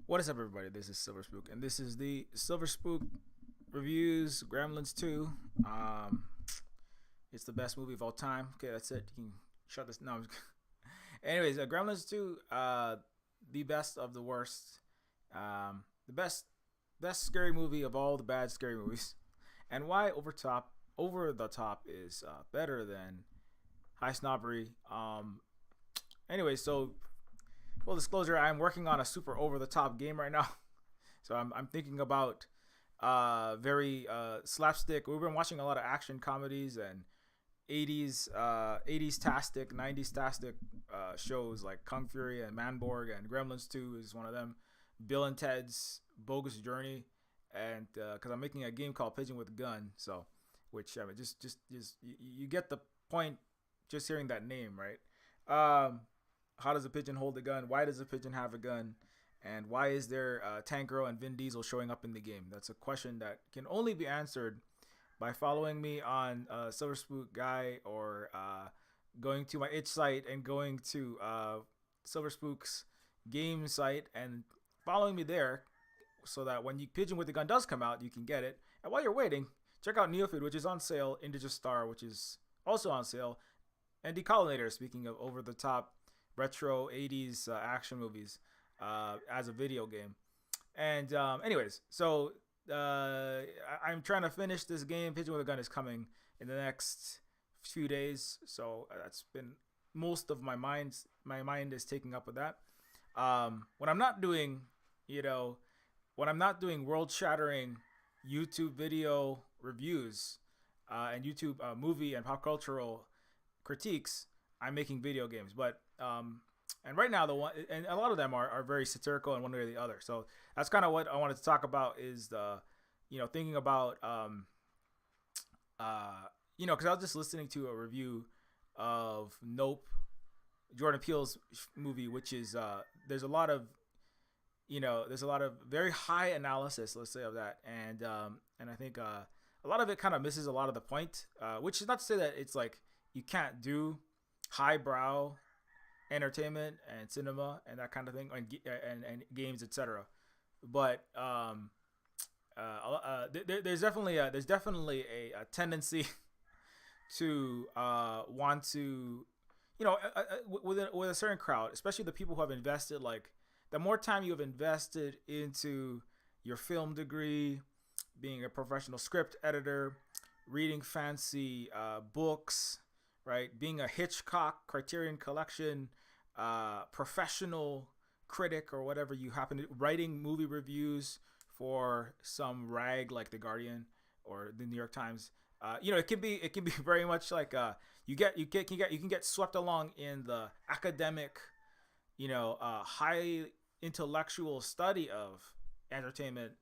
What is up, everybody? This is Silver Spook, and this is the Silver Spook reviews Gremlins 2. It's the best movie of all time. Okay, that's it. You can shut this. No, anyways, Gremlins 2, the best of the worst, the best scary movie of all the bad scary movies, and why over the top is better than High Snobbery. Anyway, so full disclosure, I'm working on a super over the top game right now. So I'm thinking about very slapstick. We've been watching a lot of action comedies and 80s tastic, 90s tastic shows like Kung Fury and Manborg, and Gremlins 2 is one of them. Bill and Ted's Bogus Journey, and because I'm making a game called Pigeon with Gun, so which I mean, just you get the point just hearing that name, right? How does a pigeon hold a gun? Why does a pigeon have a gun? And why is there Tank Girl and Vin Diesel showing up in the game? That's a question that can only be answered by following me on Silver Spook Guy, or going to my itch site and going to Silver Spook's game site and following me there, so that when Pigeon with the Gun does come out, you can get it. And while you're waiting, check out Neofeud, which is on sale, Indigo Star, which is also on sale, and Decolinator, speaking of over the top retro 80s action movies as a video game. And anyways, so I'm trying to finish this game. Pigeon with a Gun is coming in the next few days, so that's been most of my mind is taking up with that. When I'm not doing world shattering YouTube video reviews and YouTube movie and pop cultural critiques, I'm making video games. But and right now and a lot of them are very satirical in one way or the other. So that's kind of what I wanted to talk about, is the thinking about because I was just listening to a review of Nope, Jordan Peele's movie, which is there's a lot of very high analysis, let's say, of that, and I think a lot of it kind of misses a lot of the point, which is not to say that it's like you can't do highbrow entertainment and cinema and that kind of thing, and games, etc. But there's definitely a tendency to want to, with a certain crowd, especially the people who have invested, like, the more time you have invested into your film degree, being a professional script editor, reading fancy books, right? Being a Hitchcock Criterion Collection professional critic, or whatever you happen to, writing movie reviews for some rag like The Guardian or the New York Times. It can be very much like you can get swept along in the academic, high intellectual study of entertainment,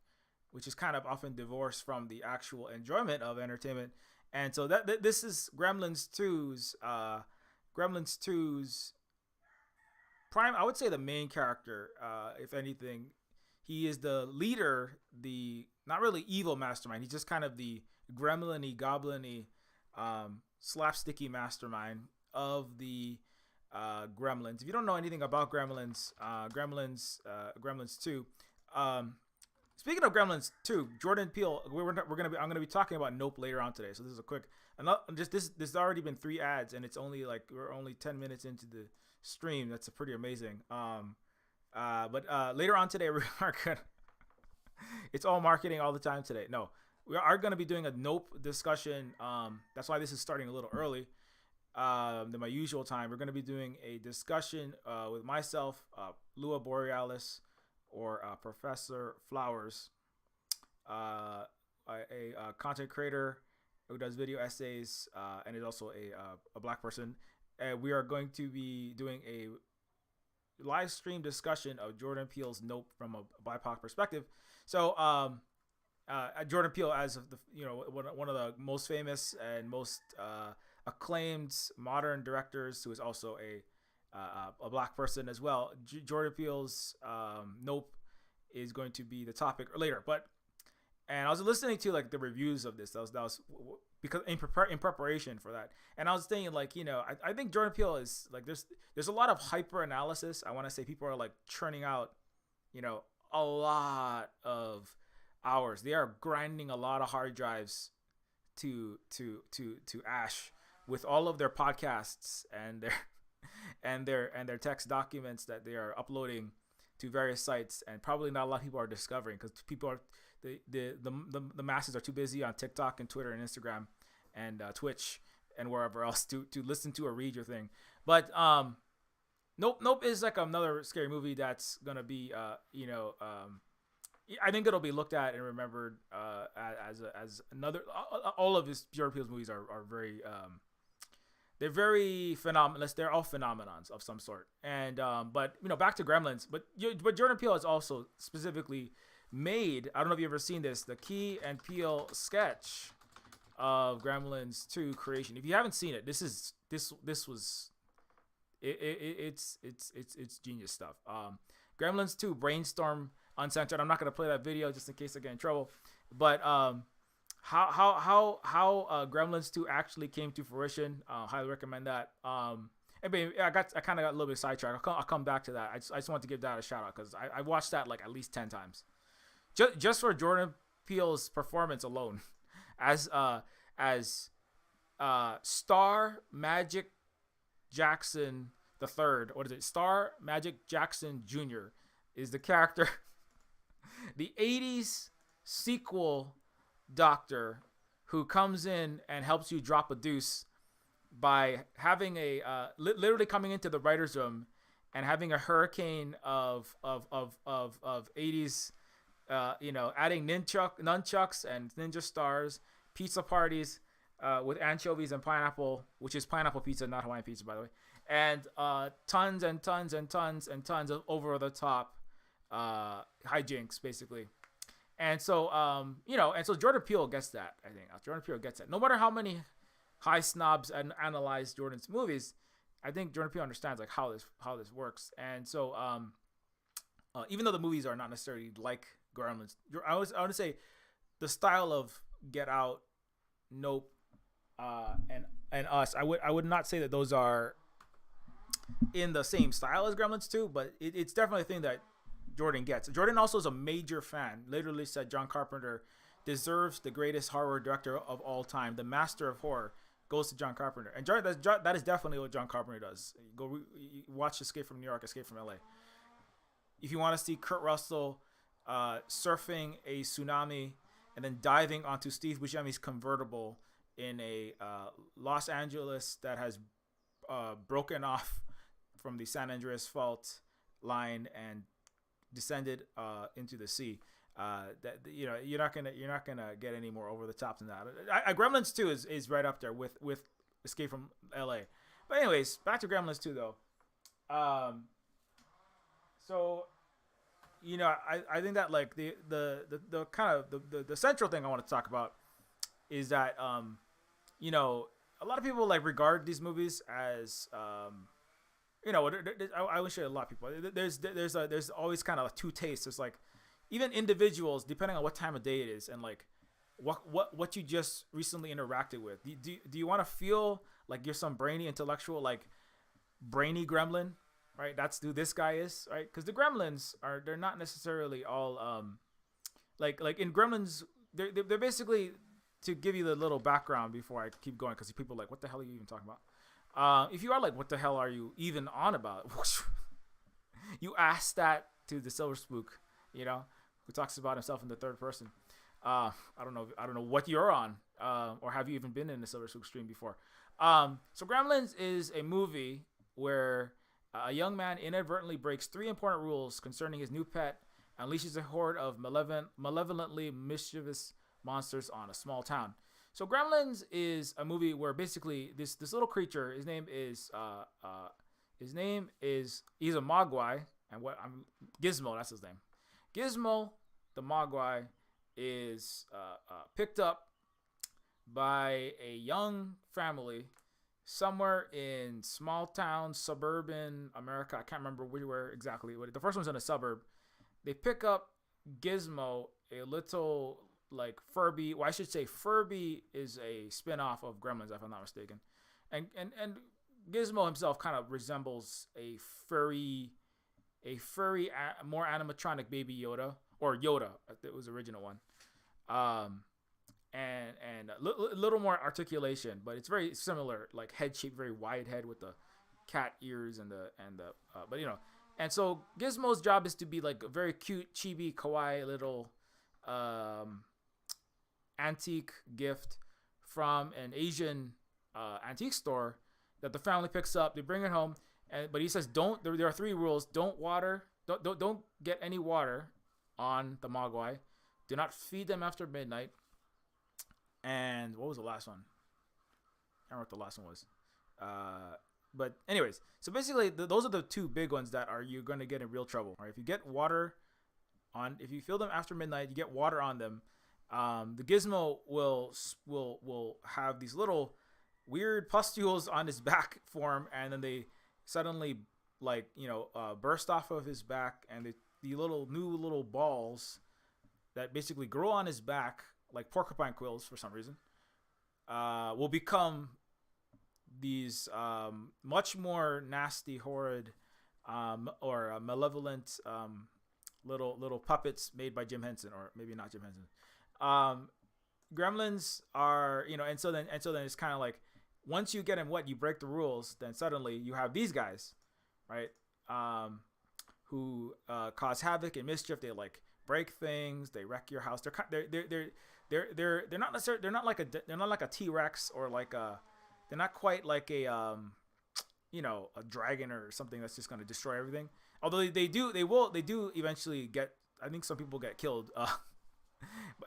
which is kind of often divorced from the actual enjoyment of entertainment. And so this is Gremlins 2's prime, I would say, the main character. If anything, he is the leader, the not really evil mastermind. He's just kind of the gremlin-y, goblin-y, slapsticky mastermind of the Gremlins. If you don't know anything about Gremlins 2. Speaking of Gremlins 2, Jordan Peele, I'm gonna be talking about Nope later on today. So this is a quick, this has already been 3 ads, and it's only we're only 10 minutes into the stream. That's pretty amazing. But later on today, we are gonna, it's all marketing all the time today. No, we are gonna be doing a Nope discussion. That's why this is starting a little early than my usual time. We're gonna be doing a discussion with myself, Lua Borealis, or Professor Flowers, a content creator who does video essays, and is also a black person. And we are going to be doing a live stream discussion of Jordan Peele's Nope from a BIPOC perspective. So Jordan Peele, as of the one of the most famous and most acclaimed modern directors, who is also a black person as well. Jordan Peele's Nope is going to be the topic later. And I was listening to the reviews of this. That was because in preparation for that, and I was thinking, I think Jordan Peele is there's a lot of hyper analysis. I want to say people are churning out a lot of hours. They are grinding a lot of hard drives to ash with all of their podcasts and their text documents that they are uploading to various sites, and probably not a lot of people are discovering because people are the masses are too busy on TikTok and Twitter and Instagram and Twitch and wherever else to listen to or read your thing. But Nope is like another scary movie that's gonna be I think it'll be looked at and remembered as another. All of his Jordan Peele's movies are very they're very phenomenal. They're all phenomenons of some sort. And but back to Gremlins. But Jordan Peele has also specifically made, I don't know if you've ever seen this, the Key and Peele sketch of Gremlins 2 creation. If you haven't seen it, this was it's genius stuff. Gremlins 2 Brainstorm Uncensored. I'm not gonna play that video just in case I get in trouble. But how Gremlins 2 actually came to fruition. Highly recommend that. I kind of got a little bit sidetracked. I'll come back to that. I just want to give that a shout out because I watched that like at least 10 times, just for Jordan Peele's performance alone, as Star Magic Jackson the Third. What is it? Star Magic Jackson Jr. is the character. The 80s sequel doctor who comes in and helps you drop a deuce by having a literally coming into the writer's room and having a hurricane of 80s adding nunchucks and ninja stars, pizza parties with anchovies and pineapple, which is pineapple pizza, not Hawaiian pizza, by the way, and tons and tons and tons and tons of over the top hijinks, basically. And so and so Jordan Peele gets that. I think Jordan Peele gets that. No matter how many high snobs analyze Jordan's movies, I think Jordan Peele understands like how this works. And so even though the movies are not necessarily like Gremlins, I would say the style of Get Out, Nope, and Us, I would not say that those are in the same style as Gremlins 2, but it's definitely a thing that Jordan gets. Jordan also is a major fan. Literally said John Carpenter deserves the greatest horror director of all time. The master of horror goes to John Carpenter. And that is definitely what John Carpenter does. Go watch Escape from New York, Escape from LA. If you want to see Kurt Russell surfing a tsunami and then diving onto Steve Buscemi's convertible in a Los Angeles that has broken off from the San Andreas Fault line and descended into the sea, that you're not gonna get any more over the top than that. Gremlins 2 is right up there with Escape from LA. But anyways, back to Gremlins 2 though. So I think that like the kind of the central thing I want to talk about is that a lot of people like regard these movies as I would say a lot of people. There's always kind of two tastes. There's like even individuals, depending on what time of day it is, and like what you just recently interacted with. Do you want to feel like you're some brainy intellectual, like brainy gremlin, right? That's who this guy is, right? Because the Gremlins they're not necessarily all like in Gremlins they're basically, to give you the little background before I keep going, because people are like, what the hell are you even talking about? If you are like, what the hell are you even on about? You ask that to the Silver Spook, who talks about himself in the third person. I don't know what you're on, or have you even been in the Silver Spook stream before? So Gremlins is a movie where a young man inadvertently breaks 3 important rules concerning his new pet, unleashes a horde of malevolently mischievous monsters on a small town. So Gremlins is a movie where basically this little creature, his name is he's a Mogwai, and Gizmo, that's his name. Gizmo the Mogwai is picked up by a young family somewhere in small town suburban America. I can't remember where exactly. The first one's in a suburb. They pick up Gizmo, a little like Furby. Well, I should say Furby is a spin-off of Gremlins, if I'm not mistaken. And Gizmo himself kind of resembles a furry a furry, more animatronic baby Yoda, or Yoda. It was the original one. Um, and a little more articulation, but it's very similar, like head shape, very wide head with the cat ears and the but and so Gizmo's job is to be like a very cute, chibi, kawaii little antique gift from an Asian antique store that the family picks up. They bring it home, but he says don't. There are 3 rules: don't water, don't get any water on the Mogwai. Do not feed them after midnight. And what was the last one? I don't know what the last one was. But anyways, so basically those are the 2 big ones that you're going to get in real trouble. Right? If you get water if you fill them after midnight, you get water on them. The Gizmo will have these little weird pustules on his back form, and then they suddenly burst off of his back, and the new little balls that basically grow on his back like porcupine quills for some reason, will become these much more nasty, horrid, or malevolent little puppets made by Jim Henson, or maybe not Jim Henson. Gremlins are, and so then it's kind of like, once you get in you break the rules, then suddenly you have these guys, right? Who cause havoc and mischief. They like break things. They wreck your house. They're not necessarily, they're not like a T-Rex, or they're not quite like a dragon or something that's just going to destroy everything. Although they do eventually get, I think some people get killed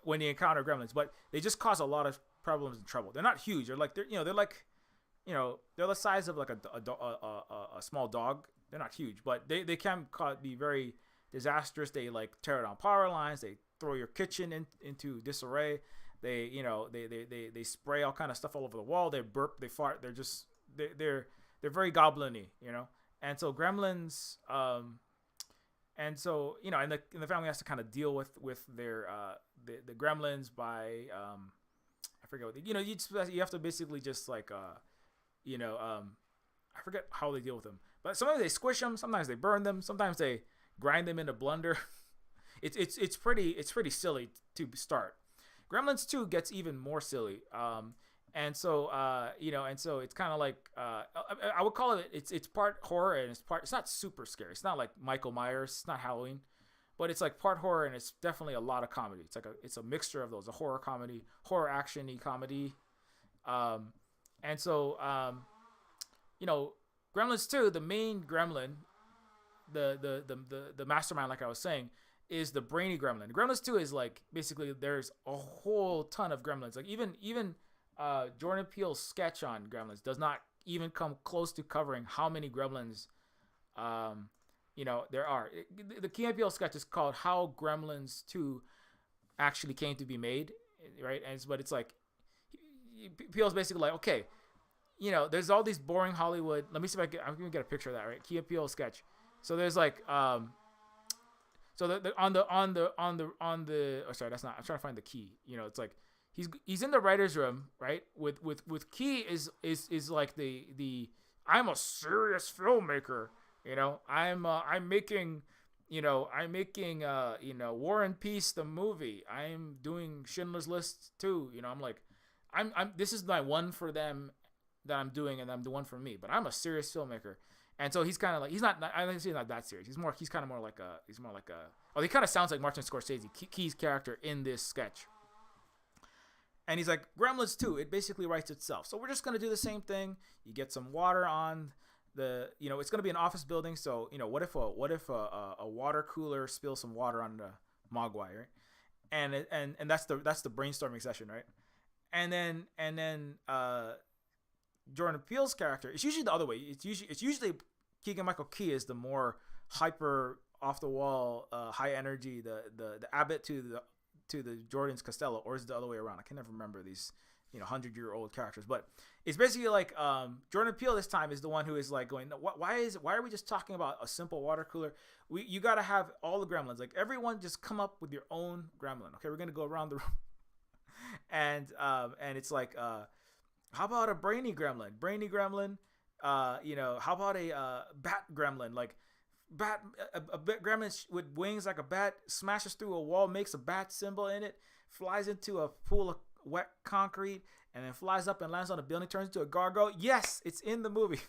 when they encounter gremlins, but they just cause a lot of problems and trouble. They're not huge. They're the size of like a small dog. They're not huge, but they can be very disastrous. They like tear down power lines. They throw your kitchen into disarray. They spray all kind of stuff all over the wall. They burp. They fart. They're very goblin-y, And so gremlins, and so and the family has to kind of deal with their the gremlins by I forget what you have to basically just like I forget how they deal with them. But sometimes they squish them, sometimes they burn them, sometimes they grind them in a blender. It's pretty silly to start. Gremlins 2 gets even more silly. And so it's kind of like I would call it's part horror and it's not super scary. It's not like Michael Myers, it's not Halloween, but it's like part horror and it's definitely a lot of comedy. It's a mixture of those, a horror comedy, horror action-y comedy. And so Gremlins 2, the main gremlin, the mastermind, like I was saying, is the brainy gremlin. Gremlins 2 is like basically there's a whole ton of gremlins. Like even Jordan Peele's sketch on Gremlins does not even come close to covering how many gremlins there are. The Key and Peele sketch is called How Gremlins 2 Actually Came to Be Made, right? But it's like Peele's basically like, okay, there's all these boring Hollywood. Let me see if I'm gonna get a picture of that, right? Key and Peele sketch. So there's like so on the oh sorry, that's not, I'm trying to find the key. It's like he's in the writer's room, right? With Key is like the I'm a serious filmmaker, I'm making War and Peace the movie. I'm doing Schindler's List too, I'm like I'm this is my one for them that I'm doing, and I'm the one for me, but I'm a serious filmmaker. And so he's kind of like, he's not that serious. He's kind of more like he kind of sounds like Martin Scorsese, Key's character in this sketch. And he's like, Gremlins 2, it basically writes itself. So we're just going to do the same thing. You get some water on the, it's going to be an office building. So, what if a water cooler spills some water on the Mogwai, right? And that's the brainstorming session, right? And then Jordan Peele's character, it's usually the other way. It's usually Keegan-Michael Key is the more hyper, off the wall, high energy, the Abbott to the Jordan's Costello, or is it the other way around? I can never remember these 100-year-old characters, but it's basically like Jordan Peele this time is the one who is like going, why are we just talking about a simple water cooler? You got to have all the gremlins, like everyone just come up with your own gremlin. Okay, we're gonna go around the room, and it's like how about a brainy gremlin? How about a bat gremlin? Like bat gremlin with wings like a bat smashes through a wall, makes a bat symbol in it, flies into a pool of wet concrete, and then flies up and lands on a building, turns into a gargoyle. Yes, it's in the movie.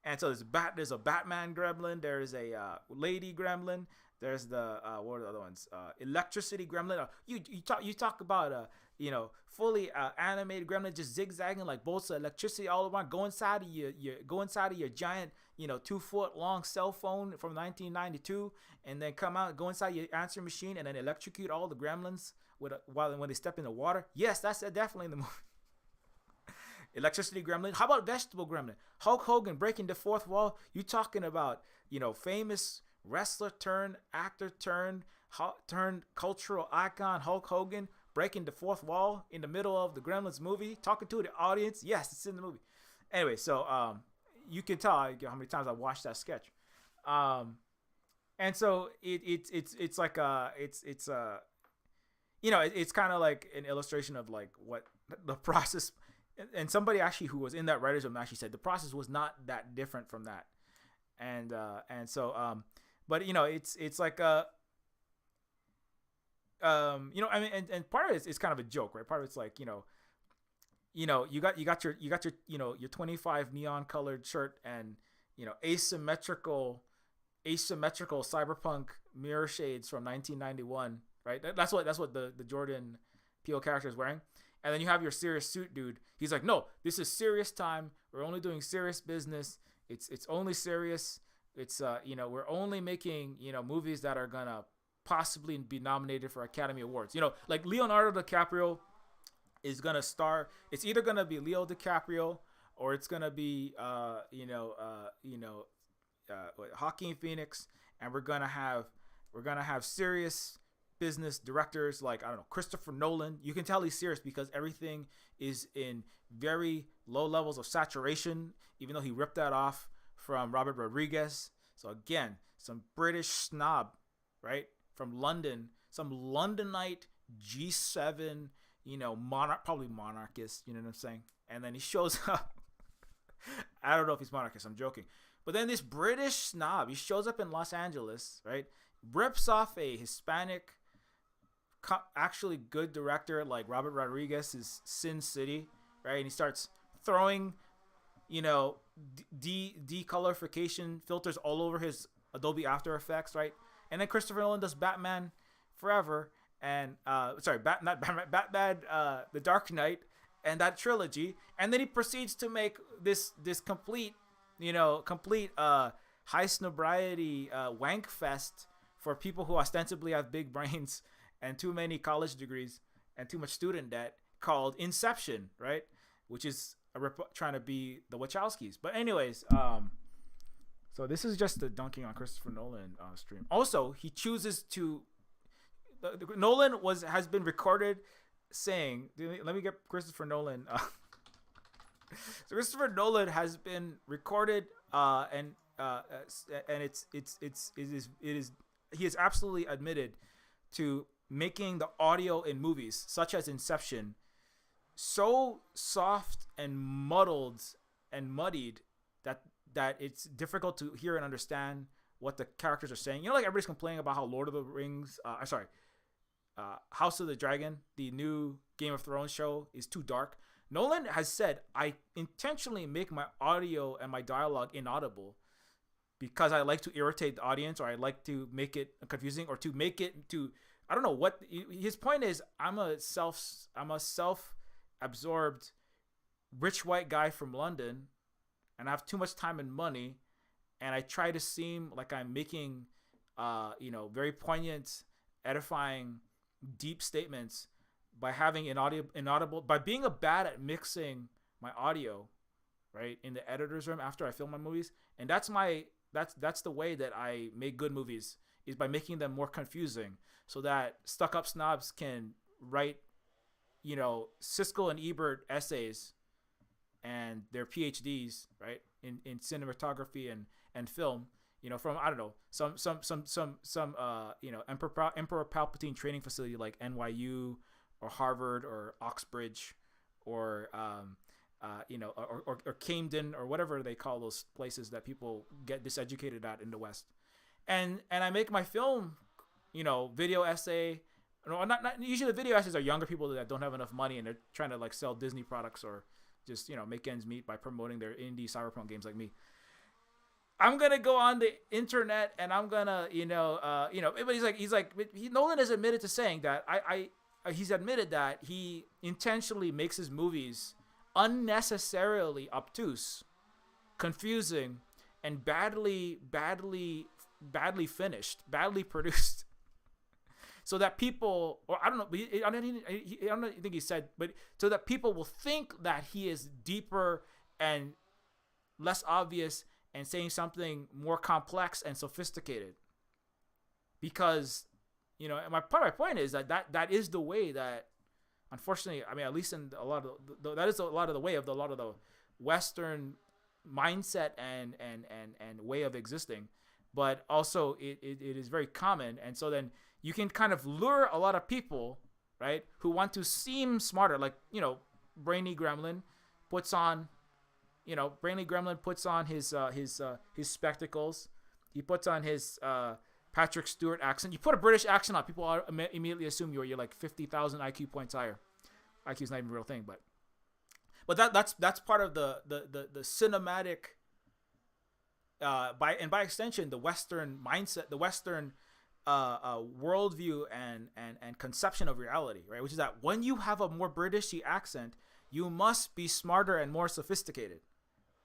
And so there's a Batman gremlin, there's a lady gremlin, there's the what are the other ones? Electricity gremlin. You talk about fully animated gremlin just zigzagging like bolts of electricity all around. Go inside of your giant 2-foot long cell phone from 1992, and then come out, go inside your answering machine, and then electrocute all the gremlins when they step in the water. Yes, that's definitely in the movie. Electricity gremlin. How about vegetable gremlin? Hulk Hogan breaking the fourth wall. You talking about famous wrestler turned actor turned cultural icon Hulk Hogan breaking the fourth wall in the middle of the Gremlins movie, talking to the audience. Yes, it's in the movie. Anyway, so you can tell how many times I watched that sketch. And so it's like it's kind of like an illustration of like what the process. And somebody actually who was in that writer's room actually said the process was not that different from that. And but it's like I mean, and part of it is kind of a joke, right? Part of it's like you got your 25 neon colored shirt and asymmetrical cyberpunk mirror shades from 1991, right? That's what the Jordan Peele character is wearing. And then you have your serious suit dude. He's like, no, this is serious time. We're only doing serious business. It's only serious. It's we're only making movies that are gonna possibly be nominated for Academy Awards. Like Leonardo DiCaprio is gonna star. It's either gonna be Leo DiCaprio or it's gonna be Joaquin Phoenix, and we're gonna have serious business directors like, I don't know, Christopher Nolan. You can tell he's serious because everything is in very low levels of saturation, even though he ripped that off from Robert Rodriguez. So again, some British snob, right, from London, some Londonite G7, probably monarchist, you know what I'm saying? And then he shows up. I don't know if he's monarchist, I'm joking. But then this British snob, he shows up in Los Angeles, right, rips off a Hispanic actually good director like Robert Rodriguez's Sin City, right? And he starts throwing, decolorification filters all over his Adobe After Effects, right? And then Christopher Nolan does Batman Forever and Batman, The Dark Knight, and that trilogy, and then he proceeds to make this complete high snobriety wank fest for people who ostensibly have big brains and too many college degrees and too much student debt, called Inception, right? Which is trying to be the Wachowskis. But anyways, so this is just the dunking on Christopher Nolan stream. Also, he chooses to. Nolan has been recorded saying, "Let me get Christopher Nolan." So Christopher Nolan has been recorded, and it is he has absolutely admitted to making the audio in movies such as Inception so soft and muddled and muddied that it's difficult to hear and understand what the characters are saying. Like everybody's complaining about how Lord of the Rings, House of the Dragon, the new Game of Thrones show, is too dark. Nolan has said, I intentionally make my audio and my dialogue inaudible because I like to irritate the audience, or I like to make it confusing, or to make it to, I don't know what his point is. I'm a self-absorbed rich white guy from London, and I have too much time and money, and I try to seem like I'm making very poignant, edifying, deep statements by having inaudible, by being bad at mixing my audio, right, in the editor's room after I film my movies. And that's the way that I make good movies, is by making them more confusing, so that stuck-up snobs can write, Siskel and Ebert essays and their PhDs, right, in cinematography and film, from, I don't know, some Emperor Palpatine training facility like NYU or Harvard or Oxbridge or or Camden or whatever they call those places that people get diseducated at in the West. And I make my film, video essay. No, not usually the video essays are younger people that don't have enough money and they're trying to like sell Disney products or just make ends meet by promoting their indie cyberpunk games like me. I'm gonna go on the internet and I'm gonna but Nolan has admitted to saying that he's admitted that he intentionally makes his movies unnecessarily obtuse, confusing, and badly finished, badly produced, so that people, or I don't know, I don't think he said, but so that people will think that he is deeper and less obvious and saying something more complex and sophisticated. Because, my point is that is the way that, unfortunately, I mean, at least in a lot of that is a lot of the way of a lot of the Western mindset and way of existing. But also it is very common, and so then you can kind of lure a lot of people, right, who want to seem smarter. Like, Brainy Gremlin puts on his spectacles. He puts on his Patrick Stewart accent. You put a British accent on, people immediately assume you're like 50,000 IQ points higher. IQ is not even a real thing, but that's part of the cinematic. By extension, the Western mindset, the Western worldview and conception of reality, right? Which is that when you have a more Britishy accent, you must be smarter and more sophisticated,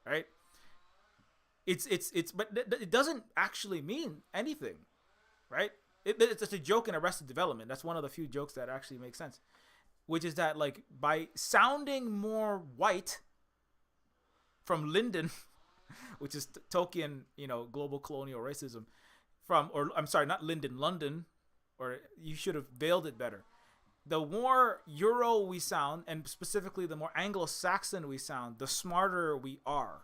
right? But it doesn't actually mean anything, right? It's a joke in Arrested Development. That's one of the few jokes that actually makes sense, which is that like by sounding more white from Lyndon, which is Tolkien, global colonial racism, not Lyndon, London, or you should have veiled it better. The more Euro we sound, and specifically the more Anglo-Saxon we sound, the smarter we are.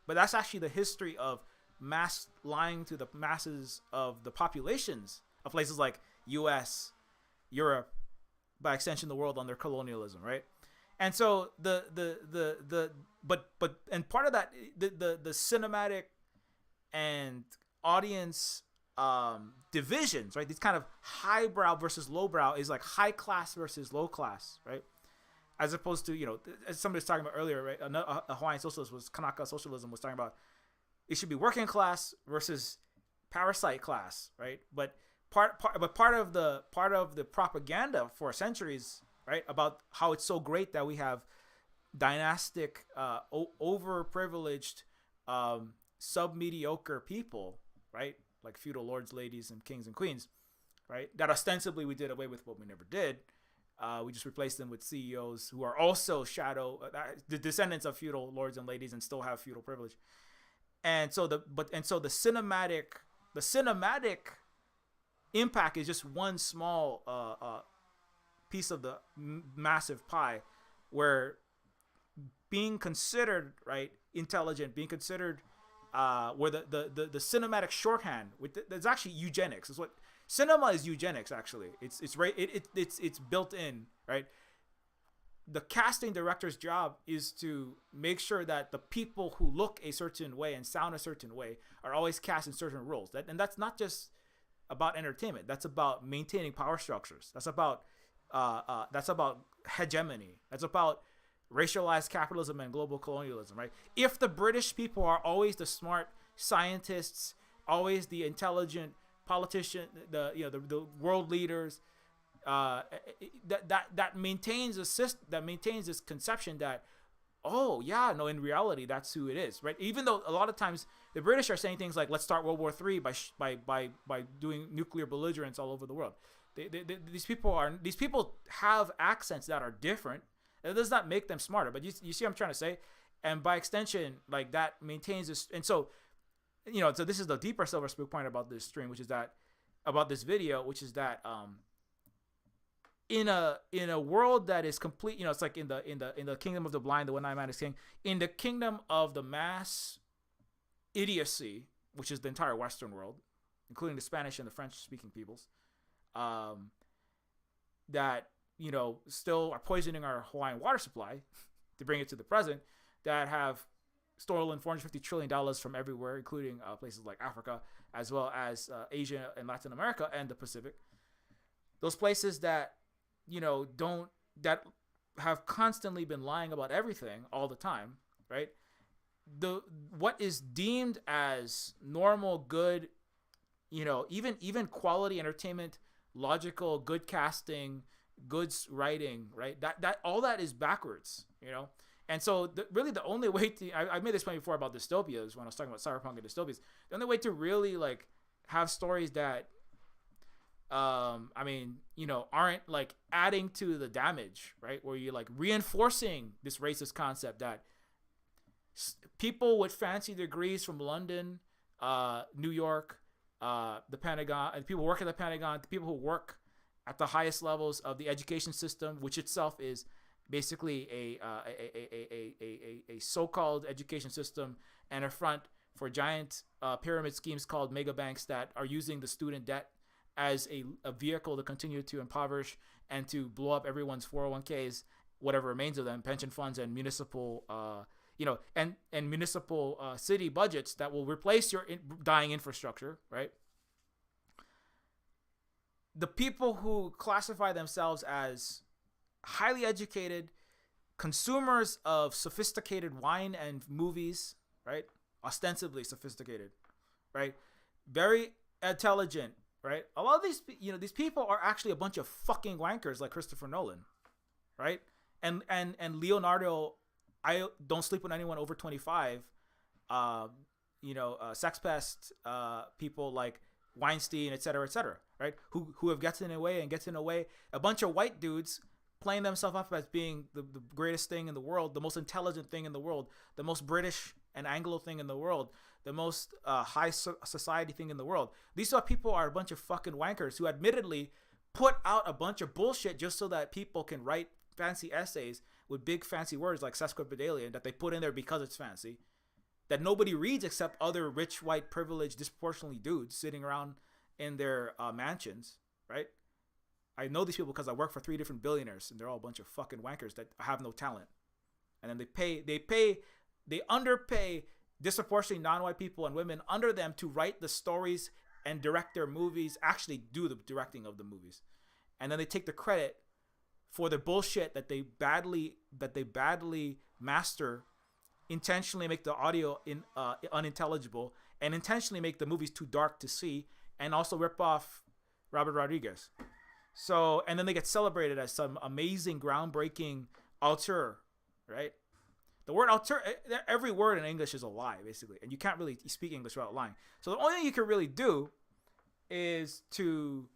But that's actually the history of mass lying to the masses of the populations of places like US, Europe, by extension the world, on their colonialism, right? And so and part of that, the cinematic and audience divisions, right? These kind of highbrow versus lowbrow is like high class versus low class, right? As opposed to, as somebody was talking about earlier, right? A Hawaiian socialist Kanaka socialism was talking about it should be working class versus parasite class, right? But part of the propaganda for centuries, right, about how it's so great that we have dynastic, overprivileged, sub-mediocre people, right, like feudal lords, ladies, and kings and queens, right, that ostensibly we did away with, but we never did. We just replaced them with CEOs who are also the descendants of feudal lords and ladies and still have feudal privilege. And so the cinematic impact is just one small piece of the massive pie, where being considered, right, intelligent, being considered where the cinematic shorthand there's actually eugenics. It's what cinema is. Eugenics, actually. It's built in, right? The casting director's job is to make sure that the people who look a certain way and sound a certain way are always cast in certain roles. And that's not just about entertainment. That's about maintaining power structures. That's about hegemony. That's about racialized capitalism and global colonialism, right? If the British people are always the smart scientists, always the intelligent politician, the world leaders, that maintains a system, that maintains this conception that, in reality that's who it is, right? Even though a lot of times the British are saying things like, let's start World War III by doing nuclear belligerence all over the world. These people have accents that are different. It does not make them smarter, but you see what I'm trying to say? And by extension, like, that maintains this. And so, so this is the deeper Silver Spook point about this stream, which is that, about this video, which is that, in a world that is complete, it's like in the kingdom of the blind, the one-eyed man is king. In the kingdom of the mass idiocy, which is the entire Western world, including the Spanish and the French-speaking peoples, that still are poisoning our Hawaiian water supply, to bring it to the present, that have stolen $450 trillion from everywhere, including places like Africa, as well as Asia and Latin America and the Pacific. Those places that, that have constantly been lying about everything all the time, right? What is deemed as normal, good, even quality entertainment, logical, good casting, good writing, right? That all that is backwards, And so really the only way to, I made this point before about dystopias when I was talking about cyberpunk and dystopias. The only way to really like have stories that, aren't like adding to the damage, right? Where you're like reinforcing this racist concept that people with fancy degrees from London, New York, the Pentagon, and people who work at the Pentagon, the people who work at the highest levels of the education system, which itself is basically a so-called education system and a front for giant pyramid schemes called mega banks that are using the student debt as a vehicle to continue to impoverish and to blow up everyone's 401ks, whatever remains of them, pension funds and municipal, and municipal city budgets that will replace your dying infrastructure, right? The people who classify themselves as highly educated consumers of sophisticated wine and movies, right? Ostensibly sophisticated, right? Very intelligent, right? A lot of these people are actually a bunch of fucking wankers like Christopher Nolan, right? And Leonardo, I don't sleep with anyone over 25. Sex pest people like Weinstein, et cetera, right? Who have gotten away. A bunch of white dudes playing themselves up as being the greatest thing in the world, the most intelligent thing in the world, the most British and Anglo thing in the world, the most high society thing in the world. These people are a bunch of fucking wankers who admittedly put out a bunch of bullshit just so that people can write fancy essays with big fancy words like sesquipedalian that they put in there because it's fancy, that nobody reads except other rich, white, privileged, disproportionately dudes sitting around in their mansions, right? I know these people because I work for 3 different billionaires, and they're all a bunch of fucking wankers that have no talent. And then they underpay disproportionately non-white people and women under them to write the stories and direct their movies, actually do the directing of the movies. And then they take the credit for the bullshit that they badly master, intentionally make the audio unintelligible, and intentionally make the movies too dark to see, and also rip off Robert Rodriguez. So, and then they get celebrated as some amazing, groundbreaking auteur, right? The word auteur, every word in English is a lie, basically, and you can't really speak English without lying. So the only thing you can really do is to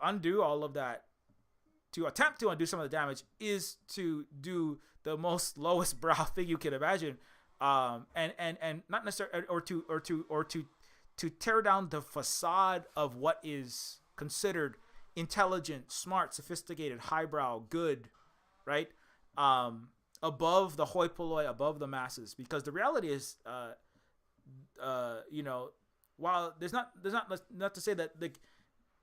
undo all of that, to attempt to undo some of the damage, is to do the most lowest brow thing you can imagine, and not necessarily, or to tear down the facade of what is considered intelligent, smart, sophisticated, highbrow, good, right? Above the hoi polloi, above the masses, because the reality is, while there's not to say that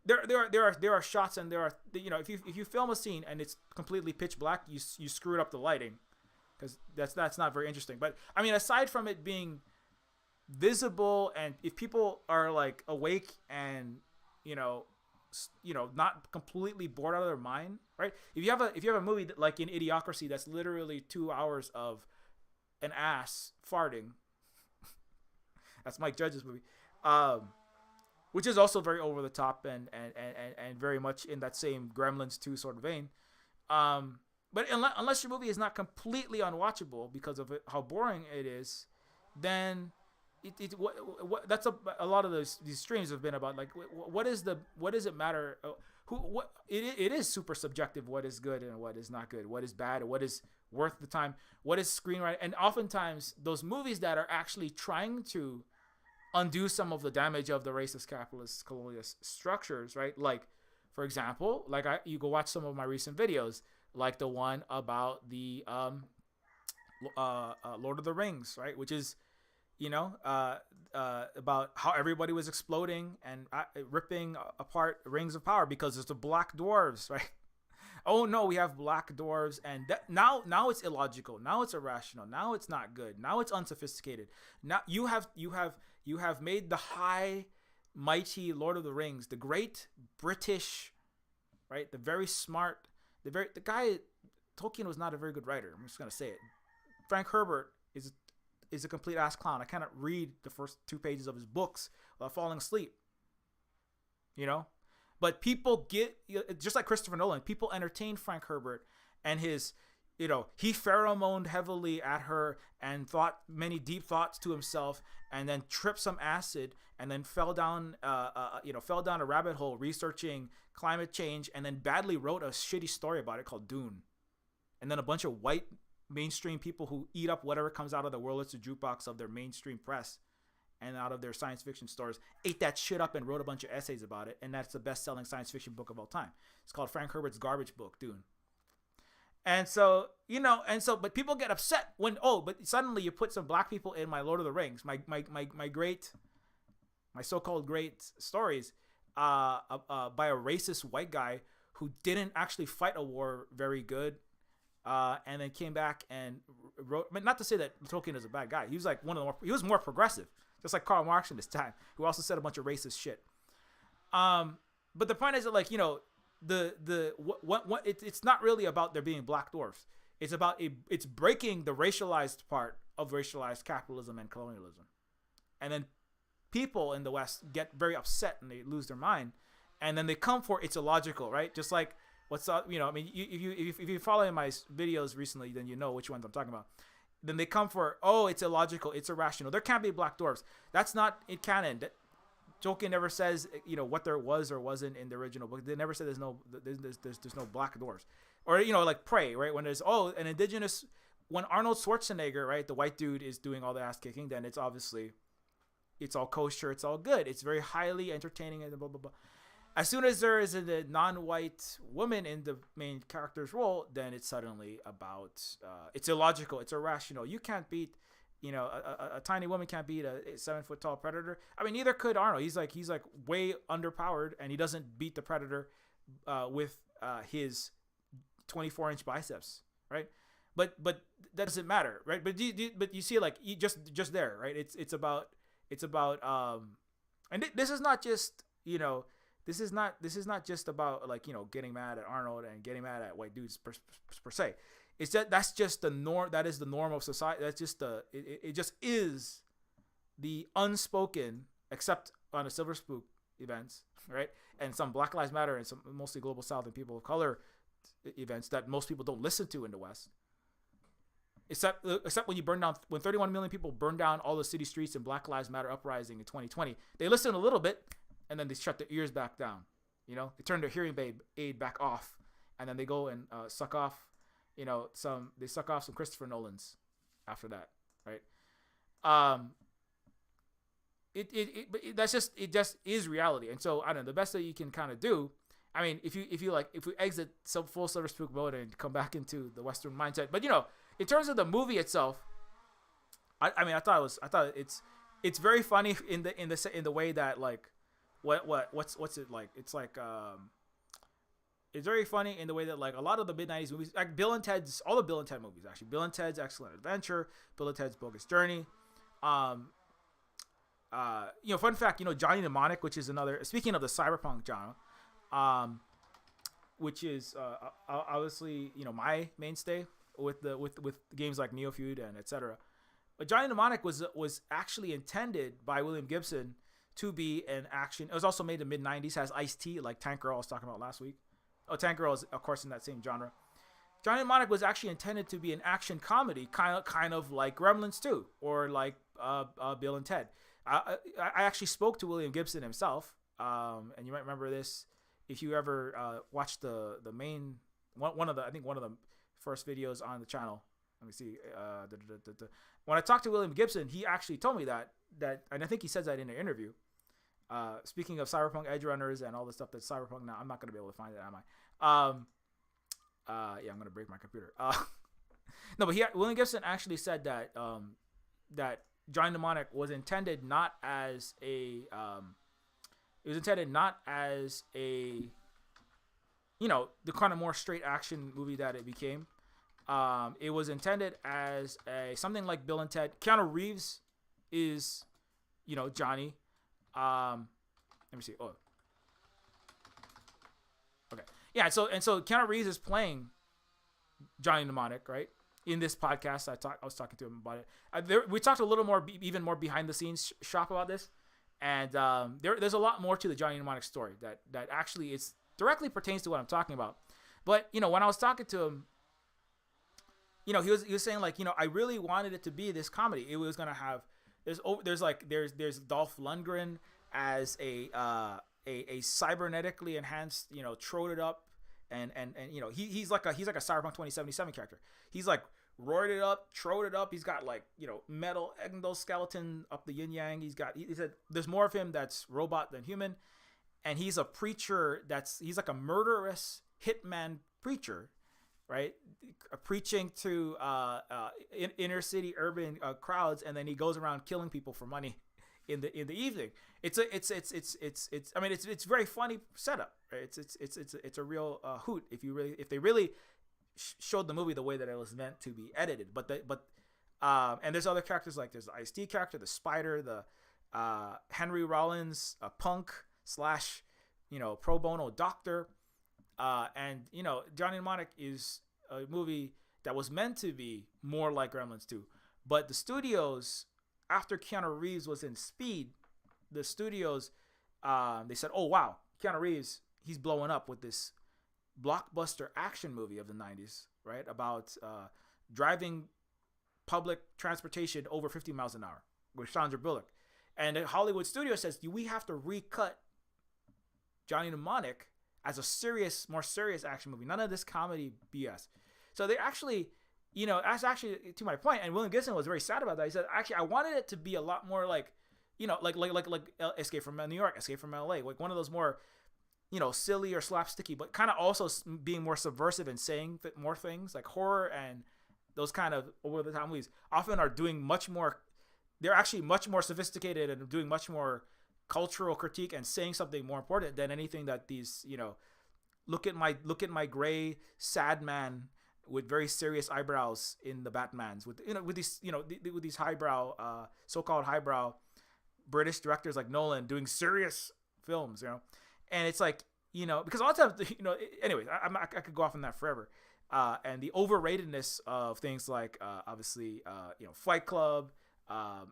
there are shots, and there are, if you film a scene and it's completely pitch black, you screwed up the lighting, because that's not very interesting. But I mean, aside from it being visible, and if people are like awake and not completely bored out of their mind, right? If you have a movie that, like in Idiocracy, that's literally 2 hours of an ass farting. That's Mike Judge's movie, which is also very over the top and very much in that same Gremlins 2 sort of vein. But unless your movie is not completely unwatchable because of how boring it is, then that's a lot of these streams have been about, like, what does it matter? It is super subjective what is good and what is not good, what is bad, what is worth the time, what is screenwriting. And oftentimes those movies that are actually trying to undo some of the damage of the racist, capitalist, colonialist structures, right? Like, for example, you go watch some of my recent videos, like the one about the Lord of the Rings, right? Which is, about how everybody was exploding and ripping apart rings of power because it's the black dwarves, right? Oh no, we have black dwarves, and now it's illogical. Now it's irrational. Now it's not good. Now it's unsophisticated. Now you have made the high, mighty Lord of the Rings, the great British, right? The very smart, the guy. Tolkien was not a very good writer. I'm just gonna say it. Frank Herbert is a complete ass clown. I cannot read the first 2 pages of his books without falling asleep. You know, but people get, just like Christopher Nolan, people entertain Frank Herbert and his, he pheromoned heavily at her and thought many deep thoughts to himself, and then tripped some acid, and then fell down a rabbit hole researching climate change, and then badly wrote a shitty story about it called Dune. And then a bunch of white mainstream people who eat up whatever comes out of the Wurlitzer jukebox of their mainstream press and out of their science fiction stores ate that shit up and wrote a bunch of essays about it, and that's the best-selling science fiction book of all time. It's called Frank Herbert's garbage book, Dune. And so, but people get upset when, but suddenly you put some black people in my Lord of the Rings, my so-called great stories, by a racist white guy who didn't actually fight a war very good, and then came back and wrote. I mean, not to say that Tolkien is a bad guy. He was like he was more progressive, just like Karl Marx in his time, who also said a bunch of racist shit. But the point is that, like, it's not really about there being black dwarfs. It's about it's breaking the racialized part of racialized capitalism and colonialism, and then people in the West get very upset and they lose their mind, and then they come for it's illogical, right? Just like what's up, I mean, if you follow my videos recently, then you know which ones I'm talking about. Then they come for, it's illogical, it's irrational. There can't be black dwarfs. That's not in canon. Tolkien never says, what there was or wasn't in the original book. They never said there's no black dwarfs. Or, like Prey, right? When there's, an indigenous, when Arnold Schwarzenegger, right, the white dude is doing all the ass kicking, then it's obviously, it's all kosher, it's all good. It's very highly entertaining and blah, blah, blah. As soon as there is a non-white woman in the main character's role, then it's suddenly about, it's illogical, it's irrational. You can't beat, a tiny woman can't beat a 7-foot tall predator. I mean, neither could Arnold. He's like way underpowered, and he doesn't beat the predator with his 24-inch biceps, right? But that doesn't matter, right? But you see, like, just there, right? It's about and this is not just This is not just about, like, getting mad at Arnold and getting mad at white dudes per se. It's that's just the norm. That is the norm of society. That's just it just is the unspoken, except on the Silver Spook events, right? And some Black Lives Matter and some mostly Global South and people of color events that most people don't listen to in the West. Except when 31 million people burned down all the city streets in Black Lives Matter uprising in 2020, they listened a little bit. And then they shut their ears back down, they turn their hearing aid back off, and then they go and suck off, some Christopher Nolans after that, right? It just is reality, and so I don't know. The best that you can kind of do, I mean, if we exit some full Silver Spook mode and come back into the Western mindset, but in terms of the movie itself, I thought it's very funny in the way that, like. What's it like? It's like it's very funny in the way that, like, a lot of the mid-90s movies, like all the Bill and Ted movies, actually, Bill and Ted's Excellent Adventure, Bill and Ted's Bogus Journey, fun fact, Johnny Mnemonic, which is another, speaking of the cyberpunk genre, which is obviously my mainstay with games like Neofeud and etc. But Johnny Mnemonic was actually intended by William Gibson to be an action. It was also made in the mid-90s, has Ice-T, like Tank Girl I was talking about last week. Tank Girl is, of course, in that same genre. Johnny Mnemonic was actually intended to be an action comedy, kind of like Gremlins 2, or like Bill and Ted. I actually spoke to William Gibson himself, and you might remember this if you ever watched the main, one of the first videos on the channel. Let me see. When I talked to William Gibson, he actually told me that, and I think he says that in an interview. Speaking of cyberpunk edge runners and all the stuff that's cyberpunk now, I'm not going to be able to find it, am I? I'm going to break my computer. No, but William Gibson actually said that that Johnny Mnemonic was intended not as a the kind of more straight action movie that it became. It was intended as something like Bill and Ted. Keanu Reeves is, Johnny. Let me see. Oh, okay. Yeah. So Keanu Reeves is playing Johnny Mnemonic, right? In this podcast, I was talking to him about it. We talked a little more, even more behind the scenes shop about this, and there's a lot more to the Johnny Mnemonic story that actually is directly pertains to what I'm talking about. But when I was talking to him, he was saying like, I really wanted it to be this comedy. It was gonna have there's Dolph Lundgren as a cybernetically enhanced, throated up, and he's like a cyberpunk 2077 character. He's like roided up, throated up. He's got like metal endoskeleton up the yin yang. He said there's more of him that's robot than human, and he's a preacher he's like a murderous hitman preacher, right? Preaching to inner city urban crowds, and then he goes around killing people for money in the evening. It's very funny setup, right? It's a real hoot if they really showed the movie the way that it was meant to be edited. And there's other characters, like there's the Ice-T character, the Spider, the Henry Rollins, a punk / pro bono doctor, and Johnny Mnemonic is a movie that was meant to be more like Gremlins 2, but the studios, after Keanu Reeves was in Speed, the studios they said, oh wow, Keanu Reeves, he's blowing up with this blockbuster action movie of the 90s, right, about driving public transportation over 50 miles an hour with Sandra Bullock. And the Hollywood studio says, we have to recut Johnny Mnemonic as a more serious action movie. None of this comedy BS. So they actually, that's actually to my point. And William Gibson was very sad about that. He said, actually, I wanted it to be a lot more like, like Escape from New York, Escape from LA, like one of those more, silly or slapsticky, but kind of also being more subversive and saying more things. Like horror and those kind of over the top movies often are doing much more. They're actually much more sophisticated and doing much more cultural critique and saying something more important than anything that these, look at my gray sad man with very serious eyebrows in the Batmans with these highbrow so-called highbrow British directors like Nolan doing serious films, and it's like, because a lot of times, anyways, I could go off on that forever, and the overratedness of things like obviously Fight Club,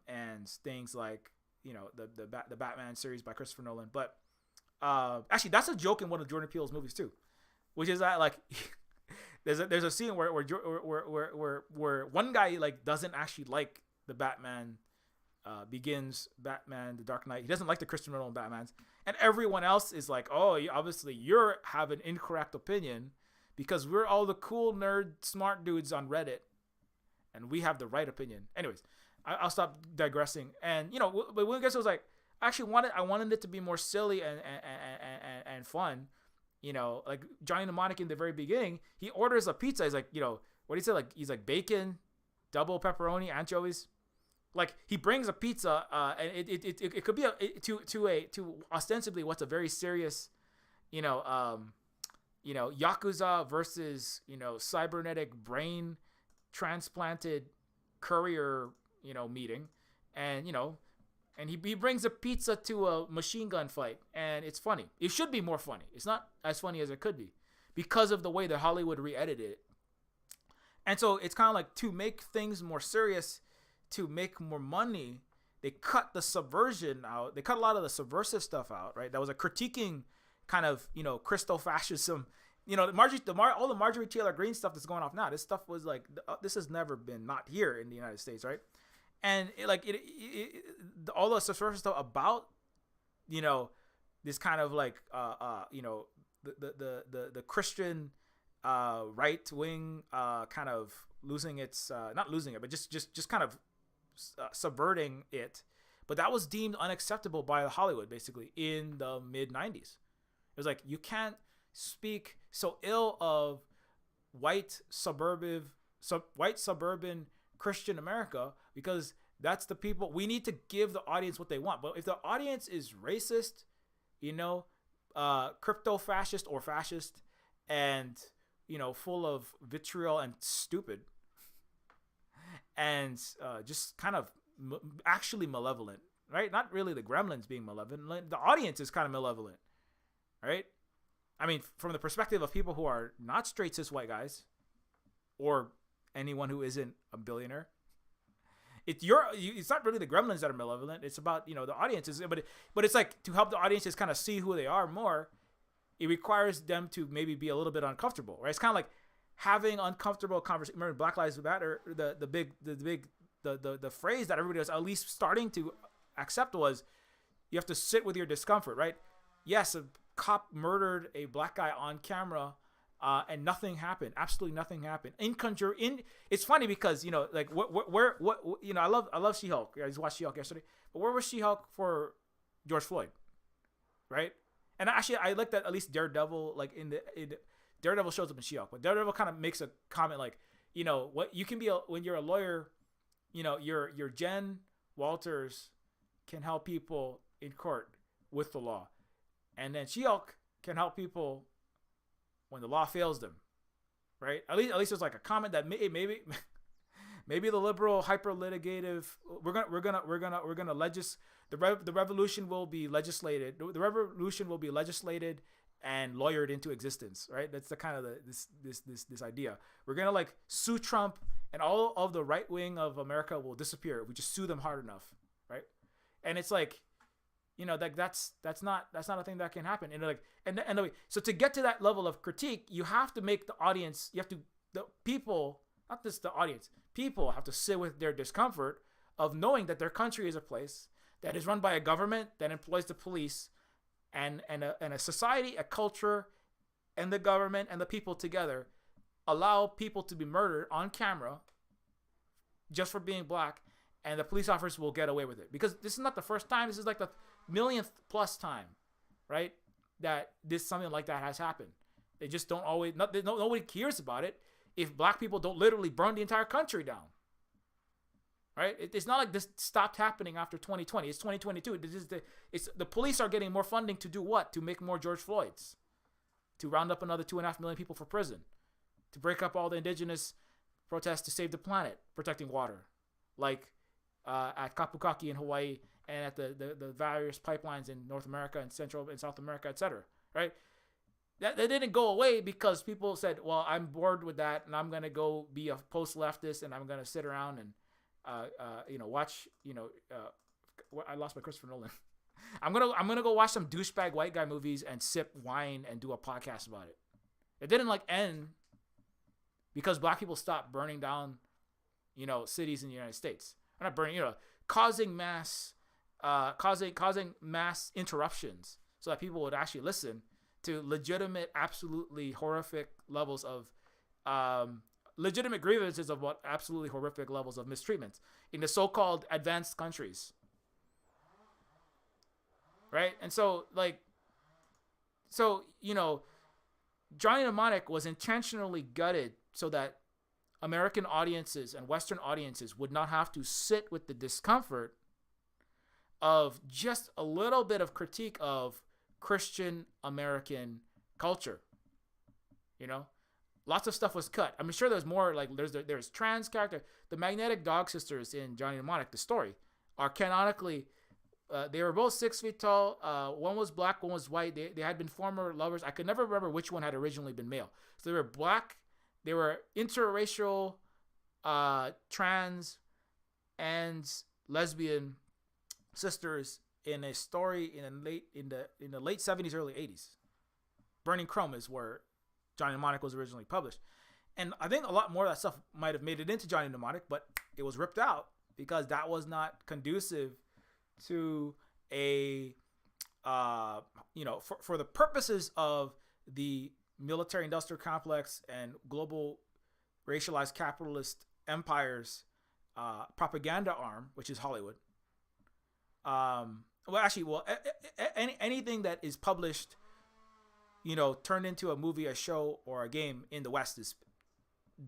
and things like the Batman series by Christopher Nolan. But actually, that's a joke in one of Jordan Peele's movies too, which is that like there's a scene where one guy like doesn't actually like the Batman Begins, Batman, The Dark Knight. He doesn't like the Christopher Nolan Batmans, and everyone else is like, oh, obviously you have an incorrect opinion because we're all the cool nerd smart dudes on Reddit, and we have the right opinion. Anyways, I'll stop digressing. And but William Gibson was like, I wanted it to be more silly and fun. Like Johnny Mnemonic in the very beginning, he orders a pizza. He's like, what do you say? Like he's like bacon, double pepperoni, anchovies. Like he brings a pizza, and it could be to ostensibly what's a very serious, Yakuza versus cybernetic brain transplanted courier meeting, and and he brings a pizza to a machine gun fight, and it's funny. It should be more funny. It's not as funny as it could be because of the way that Hollywood re-edited it. And so it's kind of like, to make things more serious, to make more money, they cut the subversion out. They cut a lot of the subversive stuff out, right? That was a critiquing kind of Christo-fascism. All the Marjorie Taylor Greene stuff that's going off now. This stuff was like, this has never been not here in the United States, right? And all the subversive stuff about, this kind of like, the Christian right wing kind of losing its, not losing it, but just kind of subverting it. But that was deemed unacceptable by Hollywood basically in the mid 90s. It was like, you can't speak so ill of white suburban Christian America, because that's the people we need to give the audience what they want. But if the audience is racist, crypto fascist or fascist, and full of vitriol and stupid, and just kind of actually malevolent, right? Not really the Gremlins being malevolent. The audience is kind of malevolent, right? I mean, from the perspective of people who are not straight cis white guys, or anyone who isn't a billionaire, it's not really the Gremlins that are malevolent. It's about the audiences, but it's like, to help the audiences kind of see who they are more, it requires them to maybe be a little bit uncomfortable, right? It's kind of like having uncomfortable conversation. Remember Black Lives Matter, the phrase that everybody was at least starting to accept was, you have to sit with your discomfort, right? Yes, a cop murdered a black guy on camera, and nothing happened. Absolutely nothing happened. It's funny because where I love She-Hulk. I just watched She-Hulk yesterday, but where was She-Hulk for George Floyd, right? And actually, I like that at least Daredevil, like Daredevil shows up in She-Hulk, but Daredevil kind of makes a comment like, what you can be when you're a lawyer, your Jen Walters can help people in court with the law, and then She-Hulk can help people when the law fails them, right? At least there's like a comment that maybe the liberal hyper litigative, we're gonna the revolution will be legislated. The revolution will be legislated and lawyered into existence, right? That's the kind of this idea. We're gonna like sue Trump, and all of the right wing of America will disappear if we just sue them hard enough, right? And it's like, that's not a thing that can happen. And so to get to that level of critique, you have to make the audience, the people, not just the audience, people have to sit with their discomfort of knowing that their country is a place that is run by a government that employs the police, and a society, a culture, and the government and the people together allow people to be murdered on camera just for being black, and the police officers will get away with it. Because this is not the first time. This is like the millionth plus time, right, that something like that has happened. They just don't always, nobody cares about it if black people don't literally burn the entire country down, right? It's not like this stopped happening after 2020. It's 2022. The police are getting more funding to do what? To make more George Floyds, to round up another 2.5 million people for prison, to break up all the indigenous protests to save the planet, protecting water, like at Kapukaki in Hawaii, and at the various pipelines in North America and Central and South America, etc. Right? That didn't go away because people said, well, I'm bored with that, and I'm gonna go be a post-leftist, and I'm gonna sit around and watch. I lost my Christopher Nolan. I'm gonna go watch some douchebag white guy movies and sip wine and do a podcast about it. It didn't end because black people stopped burning down, cities in the United States. They're not burning, causing mass interruptions so that people would actually listen to legitimate, absolutely horrific levels of legitimate grievances of what absolutely horrific levels of mistreatment in the so-called advanced countries, right? And so Johnny Mnemonic was intentionally gutted so that American audiences and Western audiences would not have to sit with the discomfort of just a little bit of critique of Christian American culture. Lots of stuff was cut. I'm sure there's more, like there's trans character. The Magnetic Dog Sisters in Johnny Mnemonic, the story, are canonically, they were both 6 feet tall. One was black, one was white. They had been former lovers. I could never remember which one had originally been male. So they were black. They were interracial, trans, and lesbian sisters in a story in the late 70s, early 80s. Burning Chrome is where Johnny Mnemonic was originally published. And I think a lot more of that stuff might have made it into Johnny Mnemonic, but it was ripped out because that was not conducive to a, for the purposes of the military-industrial complex and global racialized capitalist empires propaganda arm, which is Hollywood. Anything that is published, turned into a movie, a show, or a game in the West is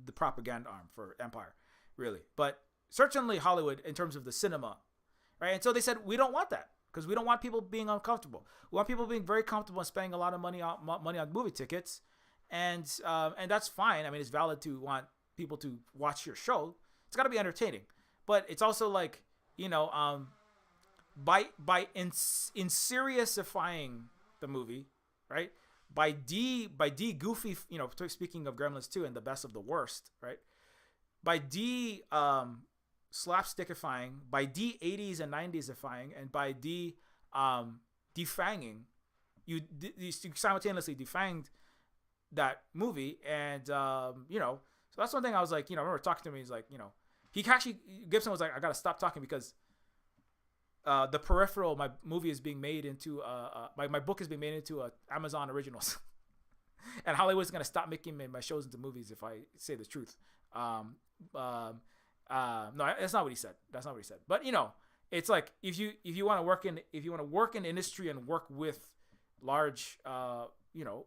the propaganda arm for empire, really. But certainly Hollywood in terms of the cinema, right? And so they said, we don't want that because we don't want people being uncomfortable. We want people being very comfortable and spending a lot of money on movie tickets and that's fine. I mean, it's valid to want people to watch your show. It's got to be entertaining, but it's also like, you know, by seriousifying the movie, right? By goofy, you know, speaking of Gremlins 2 and the best of the worst, right? By slapstickifying, by 80s and 90s-ifying, and by defanging, you simultaneously defanged that movie, and you know, so that's one thing I was like, you know, I remember talking to me, he's like, you know, Gibson was like, I gotta stop talking because The Peripheral, my movie is being made into my book is being made into Amazon Originals, and Hollywood's gonna stop making my shows into movies if I say the truth. No, that's not what he said. That's not what he said. But you know, it's like if you want to work in the industry and work with large you know,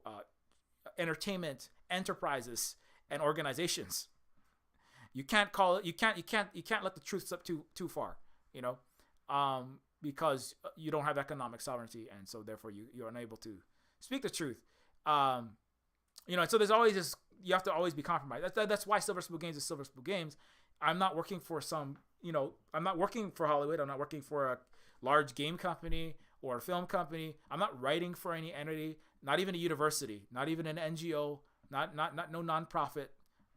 entertainment enterprises and organizations, you can't let the truth slip too far, you know, because you don't have economic sovereignty, and so therefore you're unable to speak the truth. You know, so there's always this, you have to always be compromised. That's why Silver Spoon Games is Silver Spoon Games. I'm not working for some, you know, I'm not working for Hollywood. I'm not working for a large game company or a film company. I'm not writing for any entity, not even a university, not even an NGO, not no nonprofit,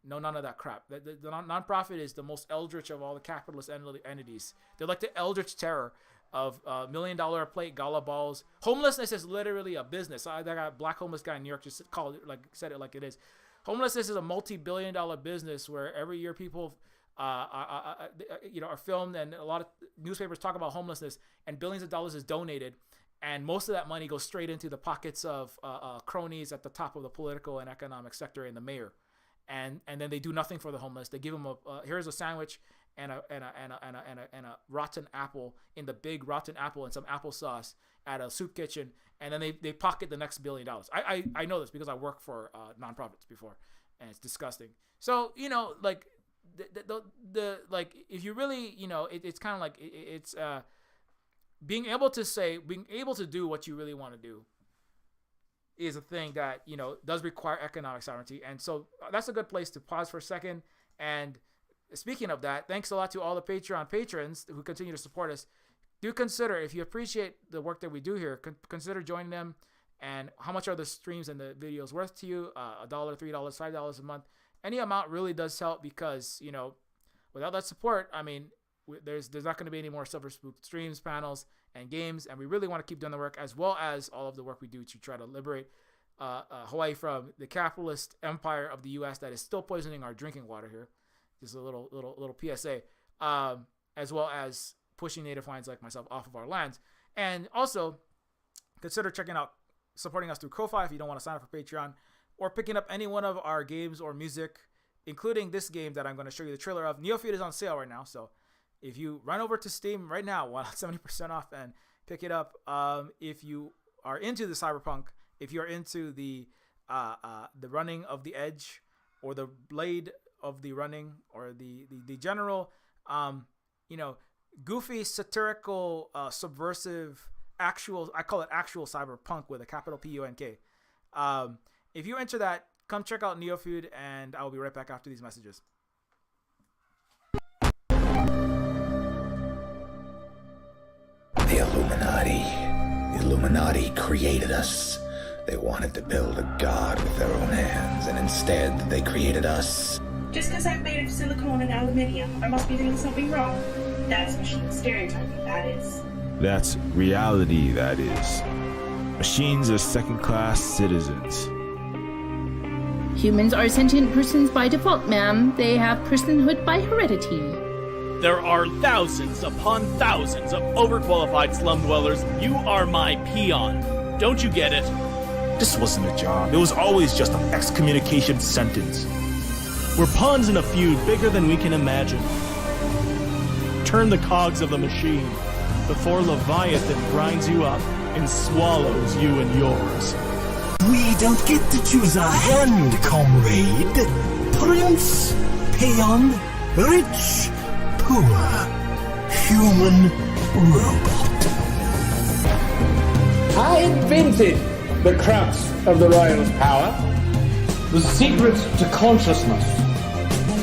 no none of that crap. The nonprofit is the most eldritch of all the capitalist entities. They're like the eldritch terror of $1 million a plate gala balls. Homelessness is literally a business. That guy, black homeless guy in New York, just said it like it is. Homelessness is a multi-billion-dollar business where every year people you know, are filmed, and a lot of newspapers talk about homelessness, and billions of dollars is donated, and most of that money goes straight into the pockets of cronies at the top of the political and economic sector and the mayor, and then they do nothing for the homeless. They give them here's a sandwich and a rotten apple in the big rotten apple and some applesauce at a soup kitchen, and then they pocket the next $1 billion. I know this because I worked for nonprofits before, and it's disgusting. So you know, like the like, if you really, you know, it's kind of like it's being able to do what you really want to do is a thing that, you know, does require economic sovereignty. And so that's a good place to pause for a second. And speaking of that, thanks a lot to all the Patreon patrons who continue to support us. Do consider, if you appreciate the work that we do here, consider joining them. And how much are the streams and the videos worth to you? $1, $3, $5 a month. Any amount really does help, because, you know, without that support, I mean, there's not going to be any more Silver Spoon streams, panels, and games. And we really want to keep doing the work, as well as all of the work we do to try to liberate Hawaii from the capitalist empire of the U.S. that is still poisoning our drinking water here. Just a little PSA, as well as pushing Native Hawaiians like myself off of our lands. And also consider supporting us through Ko-Fi if you don't want to sign up for Patreon, or picking up any one of our games or music, including this game that I'm going to show you the trailer of. Neofeud is on sale right now, so if you run over to Steam right now, 70% off, and pick it up. If you are into the cyberpunk, if you're into the running of the edge, or the blade of the running, or the general, you know, goofy, satirical, subversive, actual, I call it actual cyberpunk with a capital P-U-N-K. If you enter that, come check out Neofeud, and I will be right back after these messages. The Illuminati created us. They wanted to build a god with their own hands, and instead they created us. Just because I'm made of silicone and aluminium, I must be doing something wrong. That's machine stereotyping, that is. That's reality, that is. Machines are second-class citizens. Humans are sentient persons by default, ma'am. They have personhood by heredity. There are thousands upon thousands of overqualified slum dwellers. You are my peon. Don't you get it? This wasn't a job. It was always just an excommunication sentence. We're pawns in a feud bigger than we can imagine. Turn the cogs of the machine before Leviathan grinds you up and swallows you and yours. We don't get to choose our hand, comrade. Prince, peon, rich, poor, human, robot. I invented the crux of the Royals' power. the secret to consciousness,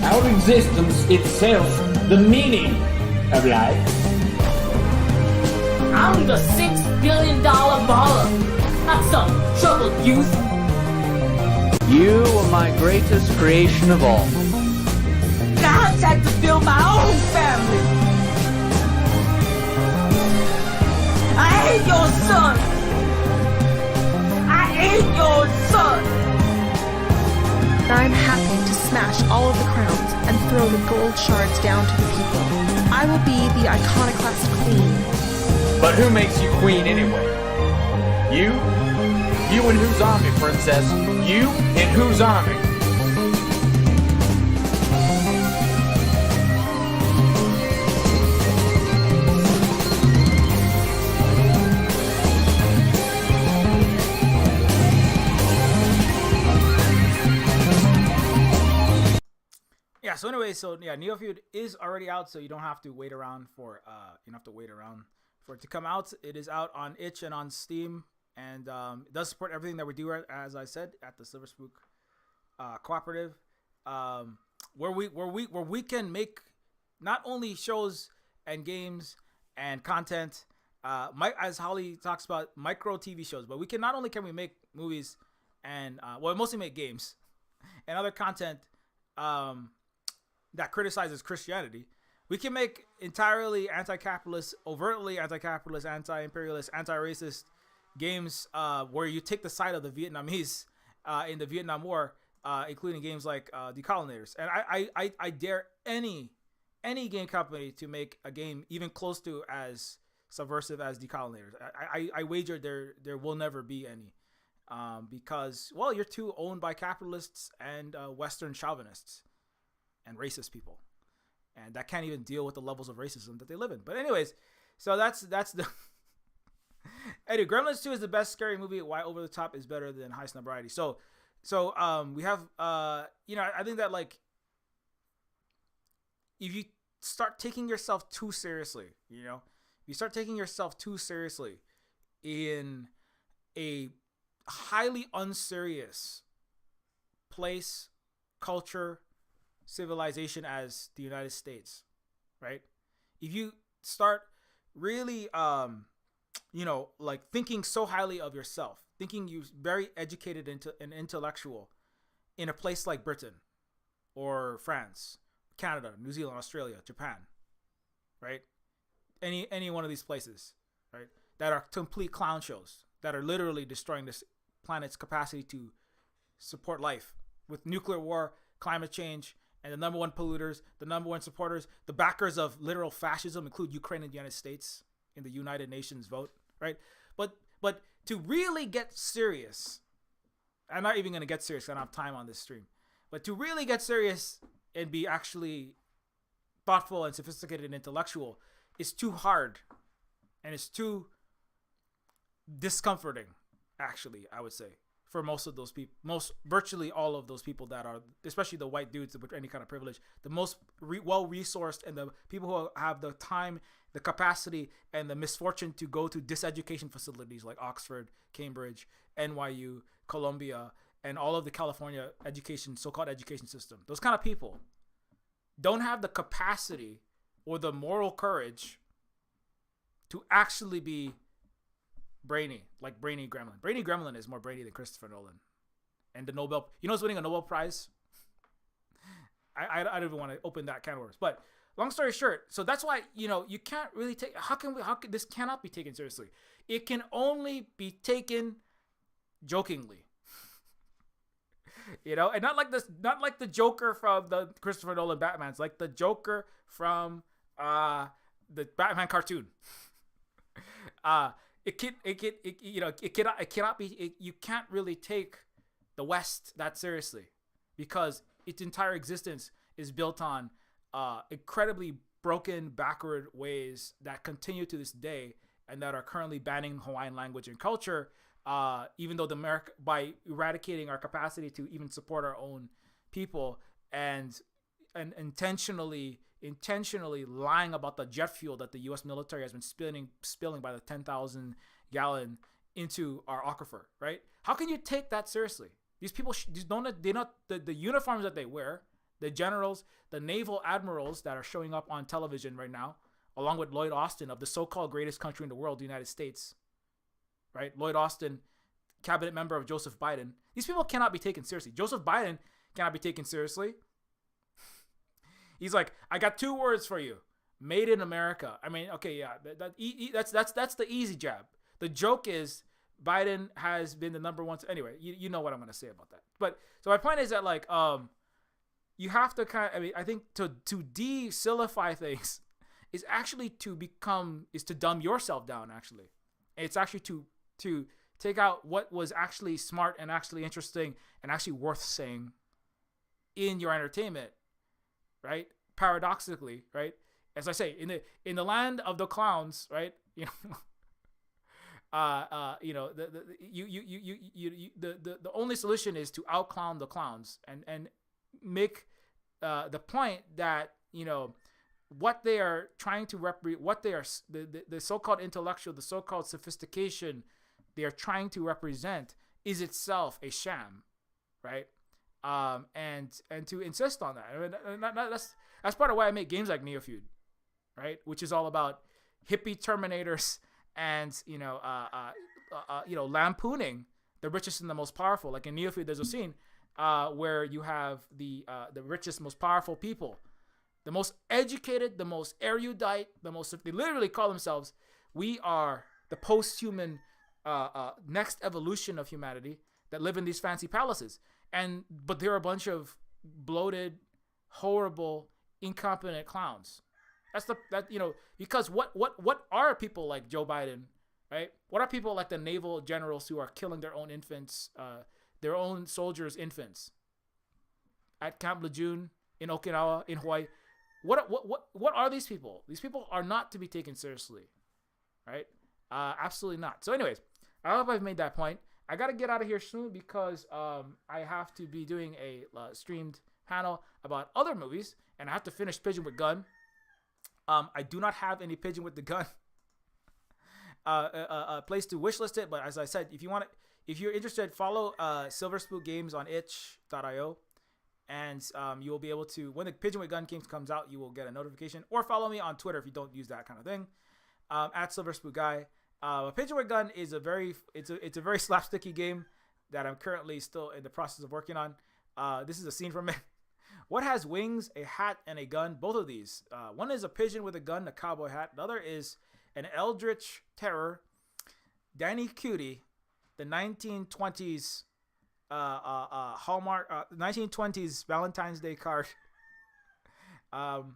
our existence itself, the meaning of life. I'm the $6 billion baller, not some troubled youth. You are my greatest creation of all. I had to build my own family. I hate your son. I hate your son. I'm happy to smash all of the crowns and throw the gold shards down to the people. I will be the iconoclast queen. But who makes you queen anyway? You? You in whose army, princess? You in whose army? Yeah, so anyway, Neofeud is already out, so you don't have to wait around for it to come out. It is out on itch and on Steam, and it does support everything that we do, as I said, at the Silver Spook Cooperative, where we can make not only shows and games and content, as Holly talks about, micro TV shows, but we can not only can we make movies and mostly make games and other content that criticizes Christianity. We can make entirely anti-capitalist, overtly anti-capitalist, anti-imperialist, anti-racist games where you take the side of the Vietnamese in the Vietnam War, including games like Decolonators. And I dare any game company to make a game even close to as subversive as Decolonators. I wager there will never be any, because, well, you're too owned by capitalists and Western chauvinists and racist people, and that can't even deal with the levels of racism that they live in. But anyways, so that's the anyway, Gremlins 2 is the best scary movie. Why Over the Top is better than High Snobriety. So we have I think that, like, if you start taking yourself too seriously, in a highly unserious place, culture, civilization as the United States, right? If you start really like thinking so highly of yourself, thinking you're very educated and intellectual in a place like Britain or France, Canada, New Zealand, Australia, Japan, right? Any one of these places, right, that are complete clown shows that are literally destroying this planet's capacity to support life with nuclear war, climate change, and the number one polluters, the number one supporters, the backers of literal fascism include Ukraine and the United States in the United Nations vote, right? But to really get serious, I'm not even going to get serious, I don't have time on this stream, but to really get serious and be actually thoughtful and sophisticated and intellectual is too hard, and it's too discomforting, actually, I would say, for most of those people, virtually all of those people that are, especially the white dudes with any kind of privilege, the most well-resourced, and the people who have the time, the capacity, and the misfortune to go to diseducation facilities like Oxford, Cambridge, NYU, Columbia, and all of the California so-called education system. Those kind of people don't have the capacity or the moral courage to actually be brainy, like Brainy Gremlin. Brainy Gremlin is more brainy than Christopher Nolan. And the Nobel, who's winning a Nobel Prize? I don't even want to open that can of worms. But long story short, so that's why, you can't really take, this cannot be taken seriously. It can only be taken jokingly. And not like the Joker from the Christopher Nolan Batman's, like the Joker from the Batman cartoon. You can't really take the West that seriously, because its entire existence is built on incredibly broken, backward ways that continue to this day, and that are currently banning Hawaiian language and culture, even though by eradicating our capacity to even support our own people, and intentionally lying about the jet fuel that the U.S. military has been spilling by the 10,000 gallon into our aquifer, right? How can you take that seriously? These people the uniforms that they wear, the generals, the naval admirals that are showing up on television right now, along with Lloyd Austin of the so-called greatest country in the world, the United States, right? Lloyd Austin, cabinet member of Joseph Biden. These people cannot be taken seriously. Joseph Biden cannot be taken seriously. He's like, I got 2 words for you: made in America. I mean, okay, yeah, that's the easy jab. The joke is Biden has been the number one. Anyway, you know what I'm gonna say about that. But so my point is that like you have to I think to de-silify things is actually to dumb yourself down. Actually, it's actually to take out what was actually smart and actually interesting and actually worth saying in your entertainment, right? Paradoxically, right? As I say, in the land of the clowns, right? You know, the only solution is to out-clown the clowns and make the point that, you know, what they are trying to represent, what they are, the so-called intellectual, the so-called sophistication they are trying to represent is itself a sham, right? And to insist on that. I mean, that's part of why I make games like Neofeud, right? Which is all about hippie Terminators and, you know, lampooning the richest and the most powerful. Like in Neofeud, there's a scene where you have the richest, most powerful people, the most educated, the most erudite, they literally call themselves, we are the post-human next evolution of humanity that live in these fancy palaces. But they're a bunch of bloated, horrible, incompetent clowns. Because what are people like Joe Biden, right? What are people like the naval generals who are killing their own infants, their own soldiers' infants at Camp Lejeune, in Okinawa, in Hawaii? What are these people? These people are not to be taken seriously, right? Absolutely not. So anyways, I hope I've made that point. I got to get out of here soon because I have to be doing a streamed panel about other movies, and I have to finish Pigeon with Gun. I do not have any Pigeon with the Gun place to wishlist it, but as I said, if you're interested, follow Silver Spook Games on itch.io, and you will be able to, when the Pigeon with Gun game comes out, you will get a notification, or follow me on Twitter if you don't use that kind of thing, at Silver Spook Guy. Pigeon with Gun is a very slapsticky game that I'm currently still in the process of working on. This is a scene from it. What has wings, a hat, and a gun? Both of these. One is a pigeon with a gun, a cowboy hat. The other is an eldritch terror, Danny Cutie, the 1920s Hallmark, 1920s Valentine's Day card, and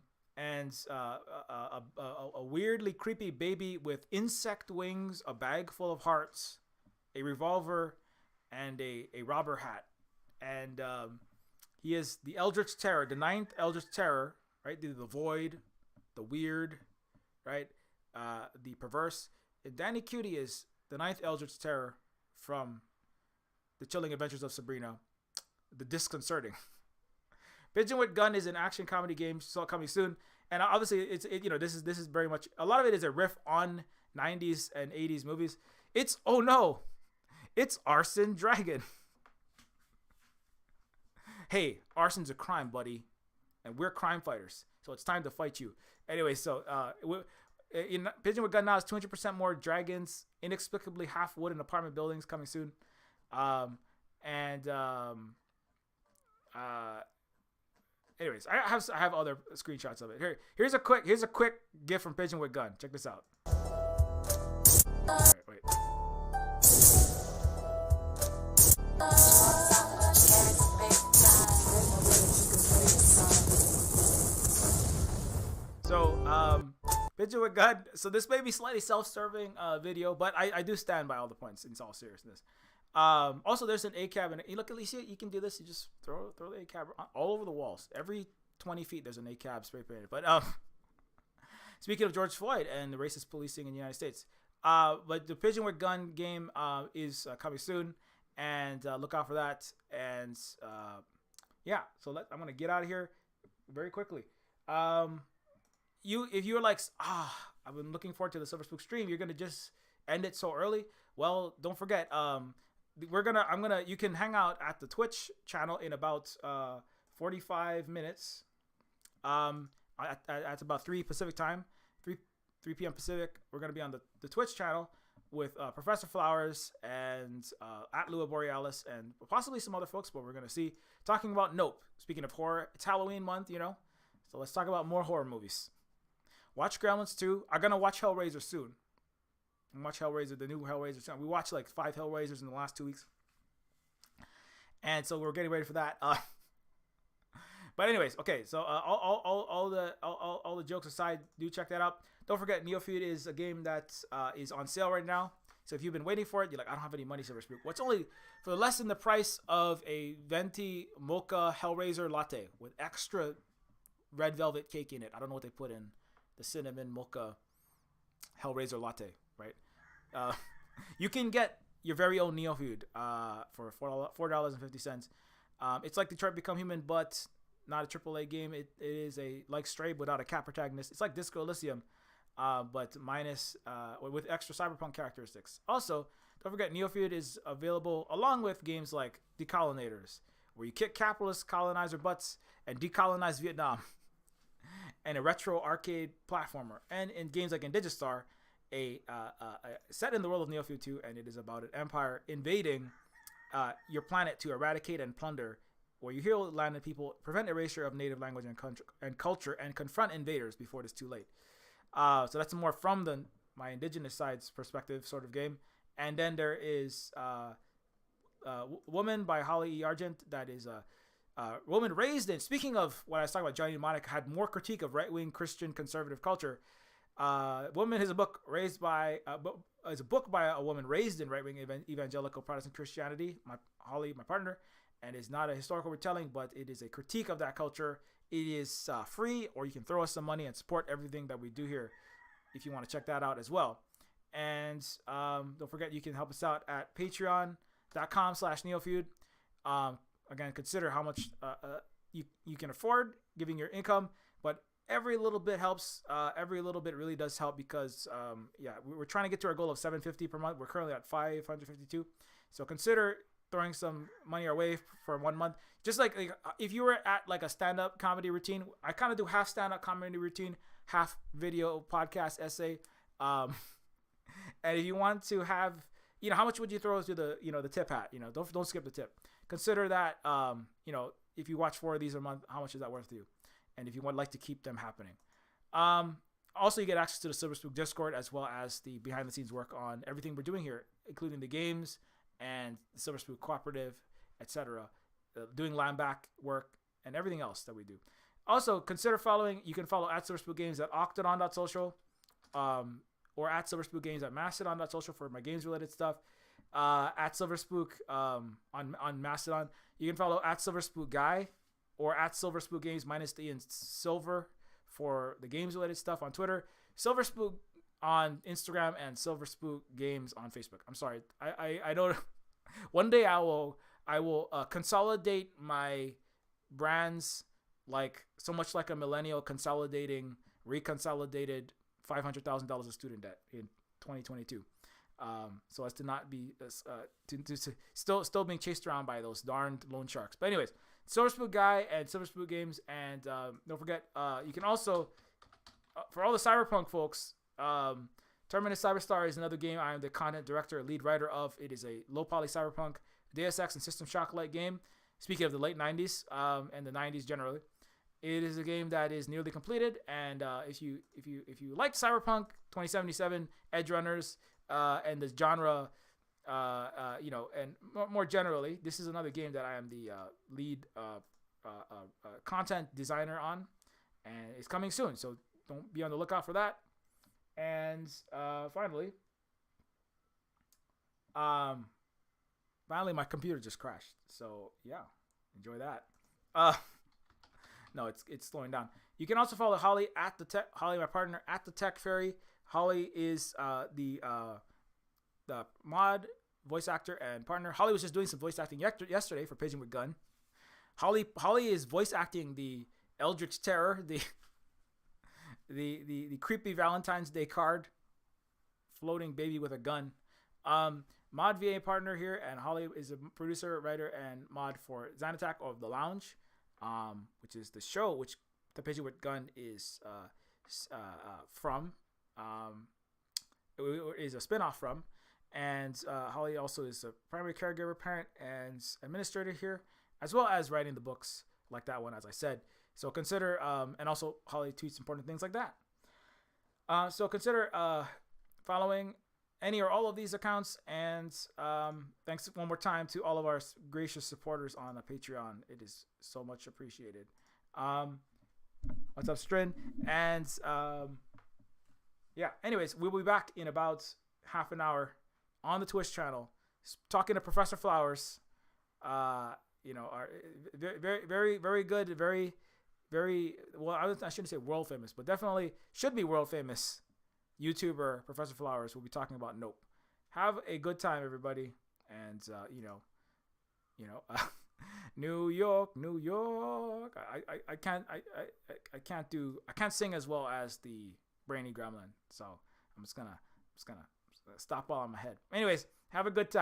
a weirdly creepy baby with insect wings, a bag full of hearts, a revolver, and a robber hat. And he is the Eldritch Terror, the 9th Eldritch Terror, right? The void, the weird, right? The perverse. And Danny Cutie is the 9th Eldritch Terror from The Chilling Adventures of Sabrina, the disconcerting. Pigeon with Gun is an action comedy game, so coming soon. And obviously, this is very much, a lot of it is a riff on 90s and 80s movies. It's Arson Dragon. Hey, arson's a crime, buddy, and we're crime fighters, so it's time to fight you. Anyway, so in Pigeon with Gun now is 200% more dragons, inexplicably half wood in apartment buildings coming soon. Anyways, I have other screenshots of it. Here's a quick GIF from Pigeon with Gun. Check this out. All right, wait. So, Pigeon with Gun. So this may be slightly self-serving video, but I do stand by all the points in all seriousness. Also, there's an ACAB, and you look at least you can do this. You just throw the ACAB all over the walls. Every 20 feet, there's an ACAB spray painted. But speaking of George Floyd and the racist policing in the United States, but the Pigeon with Gun game is coming soon, and look out for that. And yeah, so I'm gonna get out of here very quickly. If you're like, I've been looking forward to the Silver Spook stream, you're gonna just end it so early. Well, don't forget, you can hang out at the Twitch channel in about 45 minutes. At about 3 Pacific time, 3 p.m. Pacific. We're gonna be on the Twitch channel with Professor Flowers and at Lua Borealis and possibly some other folks, but we're gonna see talking about Nope. Speaking of horror, it's Halloween month, so let's talk about more horror movies. Watch Gremlins 2. I'm gonna watch Hellraiser soon. And watch Hellraiser, the new Hellraiser soon. We watched like 5 Hellraisers in the last 2 weeks, and so we're getting ready for that. But anyways, okay. So all the jokes aside, do check that out. Don't forget, Neofeud is a game that is on sale right now. So if you've been waiting for it, you're like, I don't have any money, Silverspook. Well, it's only for less than the price of a venti mocha Hellraiser latte with extra red velvet cake in it. I don't know what they put in the cinnamon mocha Hellraiser latte, right? You can get your very own Neofeud for $4.50. It's like Detroit Become Human, but not a AAA game. It is like Stray without a cat protagonist. It's like Disco Elysium, but minus with extra cyberpunk characteristics. Also, don't forget Neofeud is available along with games like Decolonators, where you kick capitalist colonizer butts and decolonize Vietnam, and a retro arcade platformer, and in games like Indigistar, a set in the world of Neofeud 2, and it is about an empire invading your planet to eradicate and plunder, where you heal landed people, prevent erasure of native language and culture, and confront invaders before it is too late. So that's more from my indigenous side's perspective sort of game. And then there is Woman by Holly E. Argent. That is a woman raised in, speaking of what I was talking about, Johnny Mnemonic had more critique of right-wing Christian conservative culture. Woman is a book by a woman raised in right-wing evangelical Protestant Christianity. Holly, my partner. And it's not a historical retelling, but it is a critique of that culture. It is free, or you can throw us some money and support everything that we do here if you want to check that out as well. And don't forget, you can help us out at patreon.com/Neofeud. Again, consider how much you can afford giving your income, but every little bit helps. Every little bit really does help because, we're trying to get to our goal of $750 per month. We're currently at $552. So consider throwing some money our way for 1 month. Just like if you were at like a stand-up comedy routine, I kind of do half stand-up comedy routine, half video podcast essay. And if you want to have, how much would you throw to the tip hat? Don't skip the tip. Consider that, if you watch 4 of these a month, how much is that worth to you? And if you would like to keep them happening. Also, you get access to the Silverspook Discord, as well as the behind-the-scenes work on everything we're doing here, including the games and the Silverspook Cooperative, etc. Doing land back work and everything else that we do. Also, consider following. You can follow at Silverspook Games at octodon.social, or at Silverspook Games at mastodon.social for my games-related stuff. At Silverspook on Mastodon. You can follow at Silverspook Guy or at Silverspook Games minus the in silver for the games-related stuff on Twitter. Silverspook on Instagram and Silverspook Games on Facebook. I'm sorry, I don't. One day I will consolidate my brands like so much like a millennial reconsolidated $500,000 of student debt in 2022. So as to not be still being chased around by those darned loan sharks. But anyways, Silverspook Guy and Silverspook Games, and don't forget you can also for all the cyberpunk folks. Terminus Cyberstar is another game I am the content director, lead writer of. It is a low poly cyberpunk Deus Ex and System Shock like game. Speaking of the late 90s and the 90s generally, it is a game that is nearly completed. And if you like Cyberpunk 2077, Edge Runners, and the genre, and more generally, this is another game that I am the lead content designer on, and it's coming soon. So don't be on the lookout for that. And finally, my computer just crashed. So yeah, enjoy that. No, it's slowing down. You can also follow Holly at the Tech. Holly, my partner, at the Tech Fairy. Holly is the mod voice actor and partner. Holly was just doing some voice acting yesterday for Pigeon with Gun. Holly is voice acting the Eldritch Terror, the creepy Valentine's Day card, floating baby with a gun. mod VA partner here, and Holly is a producer, writer, and mod for Xanattack of The Lounge, which is the show which The Patient with Gun is from. It is a spinoff from. And Holly also is a primary caregiver, parent, and administrator here, as well as writing the books like that one, as I said. So consider, and also Holly tweets important things like that. So consider following any or all of these accounts. And thanks one more time to all of our gracious supporters on Patreon. It is so much appreciated. What's up, Strin? And yeah, anyways, we'll be back in about half an hour on the Twitch channel, talking to Professor Flowers. Our very, very, very good, very, very well. I shouldn't say world famous, but definitely should be world famous YouTuber Professor Flowers. We'll be talking about Nope. Have a good time, everybody, and New York, New York. I can't sing as well as the Brainy Gremlin, so I'm just gonna stop while I'm ahead. Anyways, have a good time.